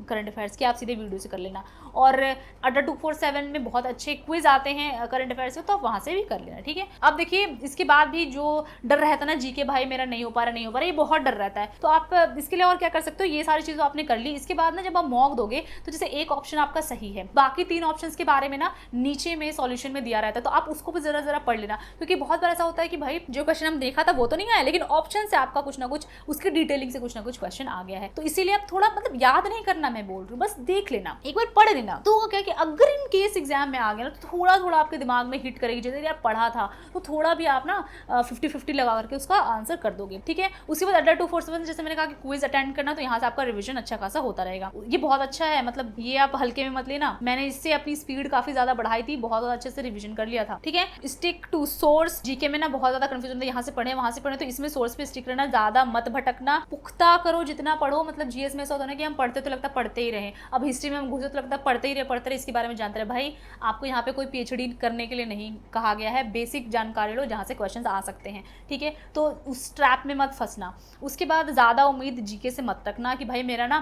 करंट अफेयर्स के, आप सीधे वीडियो से कर लेना। और अड्डा 247 में बहुत अच्छे क्विज आते हैं करंट अफेयर्स के, तो आप वहाँ से भी कर लेना, ठीक है। अब देखिए इसके बाद भी जो डर रहता है ना जीके भाई मेरा नहीं हो पा रहा, ये बहुत डर रहता है, तो आप इसके लिए और क्या कर सकते हो, ये सारी चीज़ें आपने कर ली। इसके बाद ना जब आप मॉक दोगे तो जैसे एक ऑप्शन आपका सही है, बाकी 3 ऑप्शन के बारे में ना नीचे में सॉल्यूशन में दिया रहता है, तो आप उसको भी जरा पढ़ लेना, क्योंकि बहुत बार ऐसा होता है कि भाई जो क्वेश्चन हम देखा था वो तो नहीं आया, लेकिन ऑप्शन से आपका कुछ ना कुछ उसके डिटेलिंग से कुछ ना कुछ क्वेश्चन आ गया है। तो इसीलिए आप थोड़ा मतलब याद नहीं करना, मैं बोल रही हूँ, बस देख लेना, एक बार पढ़ लेना, तो क्या कि अगर इन केस एग्जाम में आ गया ना तो थोड़ा आपके दिमाग में हिट करेगी, जैसे आप पढ़ा था तो थोड़ा भी आप ना 50-50 लगा करके उसका आंसर कर दोगे, ठीक है। उसके बाद अड्डा 247 जैसे मैंने कहा कि क्विज अटेंड करना, तो यहाँ से आपका रिविजन अच्छा खासा होता रहेगा, ये बहुत अच्छा है, मतलब ये आप हल्के में मत लेना, मैंने इससे अपनी स्पीड काफी ज्यादा बढ़ाई थी, बहुत अच्छे से रिविजन कर लिया था, ठीक है। स्टिक टू सोर्स, जीके में ना बहुत ज्यादा कंफ्यूजन था, यहाँ से पढ़े वहां से पढ़े, तो इसमें सोर्स पे स्टिक रहना, ज्यादा मत भटकना, पुख्ता करो जितना पढ़ो, मतलब जीएस में ऐसा होता है कि हम पढ़ते तो लगता पढ़ते ही रहे, अब हिस्ट्री में हम घुसे तो लगता पढ़ते ही रहे, इसके बारे में जानते रहे। भाई आपको यहाँ पे कोई पीएचडी करने के लिए नहीं कहा गया है, बेसिक जानकारी लो जहाँ से क्वेश्चंस आ सकते हैं, ठीक है, तो उस ट्रैप में मत फंसना। उसके बाद ज़्यादा उम्मीद जीके से मत तब तक ना कि भाई मेरा ना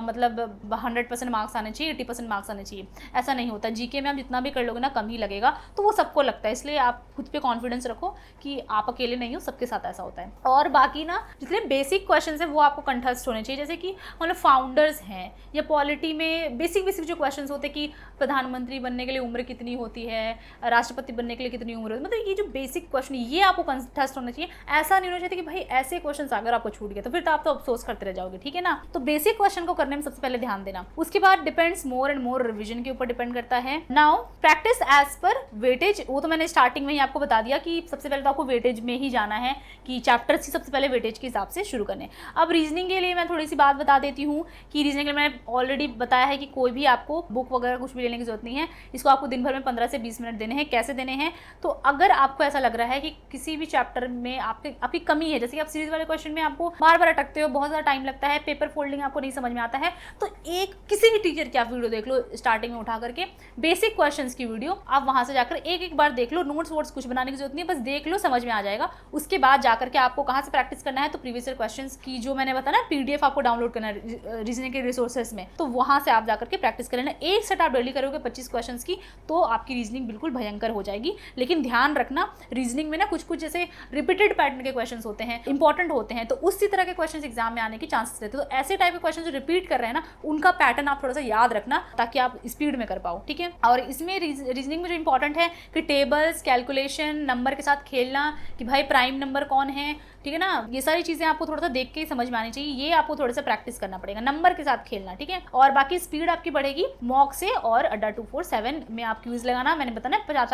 मतलब 100% मार्क्स आने चाहिए, 80% मार्क्स आने चाहिए, ऐसा नहीं होता। जीके में आप जितना भी कर लोगे ना कम ही लगेगा, तो वो सबको लगता है, इसलिए आप खुद पे कॉन्फिडेंस रखो कि आप अकेले नहीं हो, सबके साथ ऐसा होता है। और बाकी ना जितने बेसिक क्वेश्चन है वो आपको कंठस्थ होने चाहिए, जैसे कि मतलब फाउंडर्स हैं या पॉलिटी में बेसिक जो क्वेश्चन होते हैं कि प्रधानमंत्री बनने के लिए उम्र कितनी होती है, राष्ट्रपति बनने के लिए कितनी उम्र होती है, मतलब ये जो बेसिक क्वेश्चन ये आपको कंठस्थ होना चाहिए। ऐसा नहीं होना चाहिए कि भाई ऐसे क्वेश्चन अगर आपको छूट गया तो फिर तो आप तो अफसोस करते रह जाओगे, ठीक है ना। तो बेसिक क्वेश्चन को करने में सबसे पहले ध्यान देना। उसके बाद depends more and more revision के ऊपर डिपेंड करता है। Now practice as per weightage, वो तो मैंने स्टार्टिंग में ही आपको बता दिया कि सबसे पहले तो आपको वेटेज में ही जाना है कि चैप्टर्स ही सबसे पहले वेटेज के हिसाब से शुरू करने। अब रीजनिंग के लिए मैं थोड़ी सी बात बता देती हूँ कि रीजनिंग के लिए मैंने ऑलरेडी बताया है कि कोई भी आपको बुक वगैरह कुछ भी लेने की जरूरत नहीं है, इसको आपको दिन भर में 15 से 20 मिनट देने हैं। कैसे देने हैं, तो अगर आपको ऐसा लग रहा है कि किसी भी चैप्टर में आपकी कमी है, जैसे कि आप सीरीज वाले क्वेश्चन में आपको बार बार अटकते हो, बहुत ज़्यादा टाइम लगता है, पेपर फोल्डिंग आपको नहीं समझ में आता है, तो एक किसी भी टीचर की आप वीडियो देख लो स्टार्टिंग में उठा करके, बेसिक क्वेश्चंस की वीडियो आप वहां से जाकर एक बार देख लो। नोट्स वोट्स कुछ बनाने की जरूरत नहीं है, बस देख लो, समझ में आ जाएगा। उसके बाद जाकर के आपको कहाँ से प्रैक्टिस करना है, तो प्रीवियस ईयर क्वेश्चंस की जो मैंने बताया ना पीडीएफ आपको डाउनलोड करना है रीजनिंग के रिसोर्सेज में, तो वहां से आप जाकर के प्रैक्टिस कर लेना। एक सेट आप डेली करोगे 25 क्वेश्चन की, तो आपकी रीजनिंग बिल्कुल भयंकर हो जाएगी। लेकिन ध्यान रखना रीजनिंग में ना कुछ जैसे रिपीटेड पैटर्न के क्वेश्चन होते हैं, इंपॉर्टेंट होते हैं, तो उसी तरह के क्वेश्चन एग्जाम में आने के चांसेस रहते हैं। तो ऐसे टाइप के क्वेश्चन जो रिपीट कर रहे हैं ना, उनका पैटर्न आप थोड़ा सा याद रखना ताकि आप स्पीड में कर पाओ, ठीक है। और इसमें रीजनिंग में जो इंपॉर्टेंट है कि टेबल्स, कैलकुलेशन, नंबर के साथ खेलना कि भाई प्राइम नंबर कौन है, ठीक है ना, ये सारी चीजें आपको थोड़ा सा देख के ही समझ में आनी चाहिए। ये आपको थोड़ा सा प्रैक्टिस करना पड़ेगा, नंबर के साथ खेलना, ठीक है। और बाकी स्पीड आपकी बढ़ेगी मॉक से, और अड्डा 247 में आप क्विज लगाना, मैंने बताया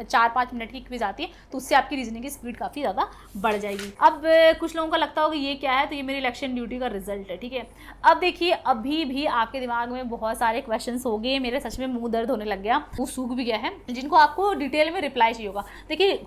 4-5 मिनट की क्विज आती है, तो उससे आपकी रीजनिंग की स्पीड काफी ज्यादा बढ़ जाएगी। अब कुछ लोगों का लगता होगा ये क्या है, तो ये मेरी इलेक्शन ड्यूटी का रिजल्ट है, ठीक है। अब देखिए अभी भी आपके दिमाग में बहुत सारे क्वेश्चन हो गए, मेरे सच में मुंह दर्द होने लग गया, वो सूख भी गया है, जिनको आपको डिटेल में रिप्लाई चाहिए होगा। देखिए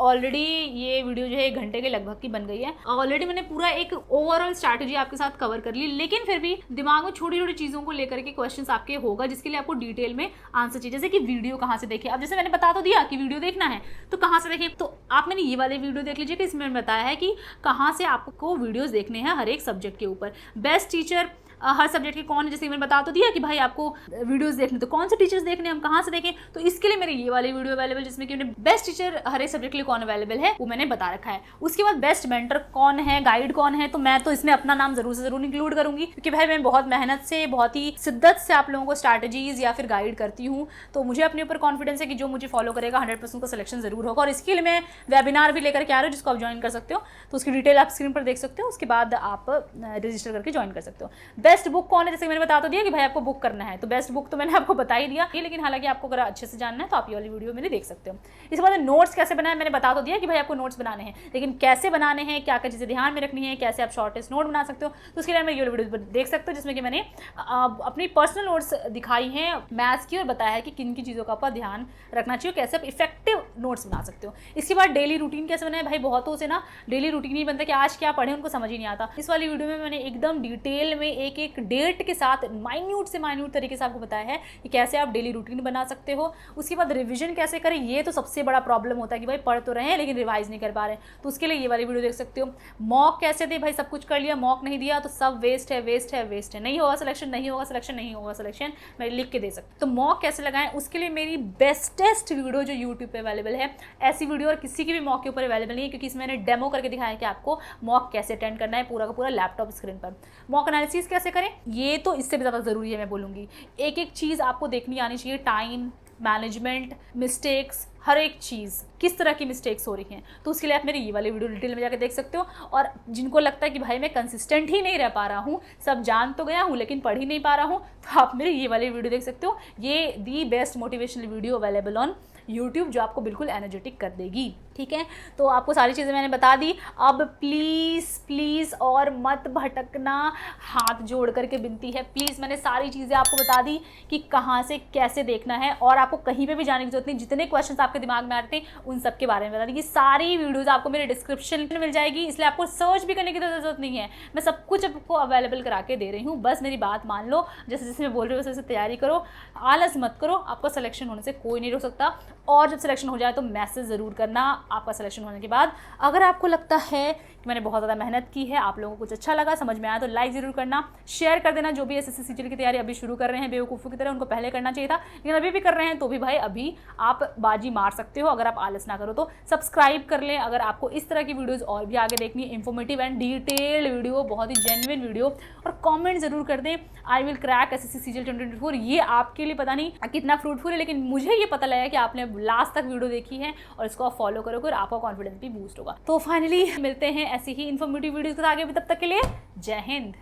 ऑलरेडी ये वीडियो जो है 1 घंटे के लगभग की बन गई है, ऑलरेडी मैंने पूरा एक ओवरऑल स्ट्रैटेजी आपके साथ कवर कर ली, लेकिन फिर भी दिमाग में छोटी छोटी चीजों को लेकर के क्वेश्चंस आपके होगा, जिसके लिए आपको डिटेल में आंसर चाहिए। जैसे कि वीडियो कहाँ से देखें, अब जैसे मैंने बता तो दिया कि वीडियो देखना है, तो कहाँ से देखें, तो आप मैंने ये वाले वीडियो देख लीजिए कि इसमें बताया है कि कहाँ से आपको वीडियोस देखने हैं हर एक सब्जेक्ट के ऊपर। बेस्ट टीचर हर सब्जेक्ट के कौन, जैसे मैंने बता तो दिया कि भाई आपको वीडियोस देखने, तो कौन से टीचर्स देखने, हम कहाँ से देखें, तो इसके लिए मेरे ये वाले वीडियो अवेलेबल, जिसमें कि बेस्ट टीचर हर एक सब्जेक्ट के लिए कौन अवेलेबल है वो मैंने बता रखा है। उसके बाद बेस्ट मेंटर कौन है, गाइड कौन है, तो मैं तो इसमें अपना नाम जरूर से जरूर इंक्लूड करूंगी, क्योंकि भाई मैं बहुत मेहनत से, बहुत ही शिद्दत से आप लोगों को स्ट्रैटेजीज या फिर गाइड करती हूँ, तो मुझे अपने ऊपर कॉन्फिडेंस है कि जो मुझे फॉलो करेगा 100% का सिलेक्शन जरूर होगा। और इसके लिए मैं वेबिनार भी लेकर के आ रही हूँ, जिसको आप ज्वाइन कर सकते हो, तो उसकी डिटेल आप स्क्रीन पर देख सकते हो, उसके बाद आप रजिस्टर करके ज्वाइन कर सकते हो। बेस्ट बुक कौन है, जैसे मैंने बता तो दिया कि भाई आपको बुक करना है, तो बेस्ट बुक तो मैंने आपको बता ही दिया, लेकिन हालांकि आपको अगर अच्छे से जानना है तो आप ये वाली वीडियो मैंने देख सकते हो। इसके बाद नोट्स कैसे बनाए, मैंने बता तो दिया कि भाई आपको नोट्स बनाने हैं, लेकिन कैसे बनाने हैं, क्या क्या चीजें ध्यान में रखनी है, कैसे आप शॉर्टेस्ट नोट बना सकते हो, तो उसके लिए मैं ये वीडियो देख सकते हो, जिसमें कि मैंने अपनी पर्सनल नोट्स दिखाई हैं मैथ्स की, और बताया है कि किन की चीज़ों का आपका ध्यान रखना चाहिए, कैसे आप इफेक्टिव नोट्स बना सकते हो। इसके बाद डेली रूटीन कैसे बनाए, भाई बहुतों से ना डेली रूटीन ही बनता है कि आज क्या पढ़े, उनको समझ ही नहीं आता। इस वाली वीडियो में मैंने एकदम डिटेल में एक एक डेट के साथ माइन्यूट से माइन्यूट तरीके से आपको बताया है कि कैसे आप डेली रूटीन बना सकते हो। उसके बाद रिवीजन कैसे करें, ये तो सबसे बड़ा प्रॉब्लम होता है कि भाई पढ़ तो रहे हैं लेकिन रिवाइज नहीं कर पा रहे, तो उसके लिए ये वाली वीडियो देख सकते हो। मॉक कैसे दे, भाई सब कुछ कर लिया, मॉक नहीं दिया तो सब वेस्ट है, वेस्ट है, वेस्ट है, नहीं होगा सिलेक्शन, नहीं होगा सिलेक्शन, नहीं होगा सिलेक्शन, मैं लिख के दे सकती। तो मॉक कैसे लगाएं, उसके लिए मेरी बेस्टेस्ट वीडियो जो यूट्यूब पे अवेलेबल है, ऐसी वीडियो और किसी की भी मॉक के ऊपर अवेलेबल नहीं है, क्योंकि इसमें मैंने डेमो करके दिखाया है कि आपको मॉक कैसे अटेंड करना है पूरा का पूरा लैपटॉप स्क्रीन पर। मॉक एनालिसिस कैसे करें, ये तो इससे भी ज़्यादा ज़रूरी है, मैं बोलूँगी एक एक चीज़ आपको देखनी आनी चाहिए, टाइम मैनेजमेंट, मिस्टेक्स, हर एक चीज़ किस तरह की मिस्टेक्स हो रही हैं, तो उसके लिए आप मेरी ये वाली वीडियो डिटेल में जाकर देख सकते हो। और जिनको लगता है कि भाई मैं कंसिस्टेंट ही नहीं रह पा रहा हूँ, सब जान तो गया हूँ लेकिन पढ़ ही नहीं पा रहा हूँ, तो आप मेरी ये वाली वीडियो देख सकते हो। ये the best motivational video available on YouTube, जो आपको बिल्कुल एनर्जेटिक कर देगी, ठीक है। तो आपको सारी चीज़ें मैंने बता दी। अब प्लीज़ प्लीज़ और मत भटकना, हाथ जोड़ करके विनती है, प्लीज़ मैंने सारी चीज़ें आपको बता दी कि कहाँ से कैसे देखना है, और आपको कहीं पे भी जाने की जरूरत नहीं। जितने क्वेश्चंस आपके दिमाग में आते हैं उन सब के बारे में बता दी। ये सारी वीडियोज़ आपको मेरे डिस्क्रिप्शन में मिल जाएगी, इसलिए आपको सर्च भी करने की जरूरत नहीं है, मैं सब कुछ आपको अवेलेबल करा के दे रही हूँ। बस मेरी बात मान लो, जैसे जैसे मैं बोल रही हूँ वैसे तैयारी करो, आलस मत करो, आपका सिलेक्शन होने से कोई नहीं रोक सकता। और जब सिलेक्शन हो जाए तो मैसेज ज़रूर करना आपका सिलेक्शन होने के बाद। अगर आपको लगता है कि मैंने बहुत ज़्यादा मेहनत की है। आप लोगों को कुछ अच्छा लगा, समझ में आया तो लाइक ज़रूर करना, शेयर कर देना। जो भी एसएससी सीजीएल की तैयारी अभी शुरू कर रहे हैं बेवकूफ़ों की तरह, उनको पहले करना चाहिए था, लेकिन अभी भी कर रहे हैं तो भी भाई अभी आप बाजी मार सकते हो अगर आप आलस ना करो तो। सब्सक्राइब कर लें अगर आपको इस तरह की वीडियोज़ और भी आगे देखनी है, इन्फॉर्मेटिव एंड डिटेल्ड वीडियो, बहुत ही जेन्युइन वीडियो। और कॉमेंट ज़रूर कर दें, I will crack SSC CGL 2024। ये आपके लिए पता नहीं कितना फ्रूटफुल है, लेकिन मुझे ये पता लगा कि आपने लास्ट तक वीडियो देखी है और इसको आप फॉलो करोगे और आपका कॉन्फिडेंस भी बूस्ट होगा। तो फाइनली मिलते हैं ऐसी ही इन्फॉर्मेटिव वीडियोस के आगे भी, तब तक के लिए जय हिंद।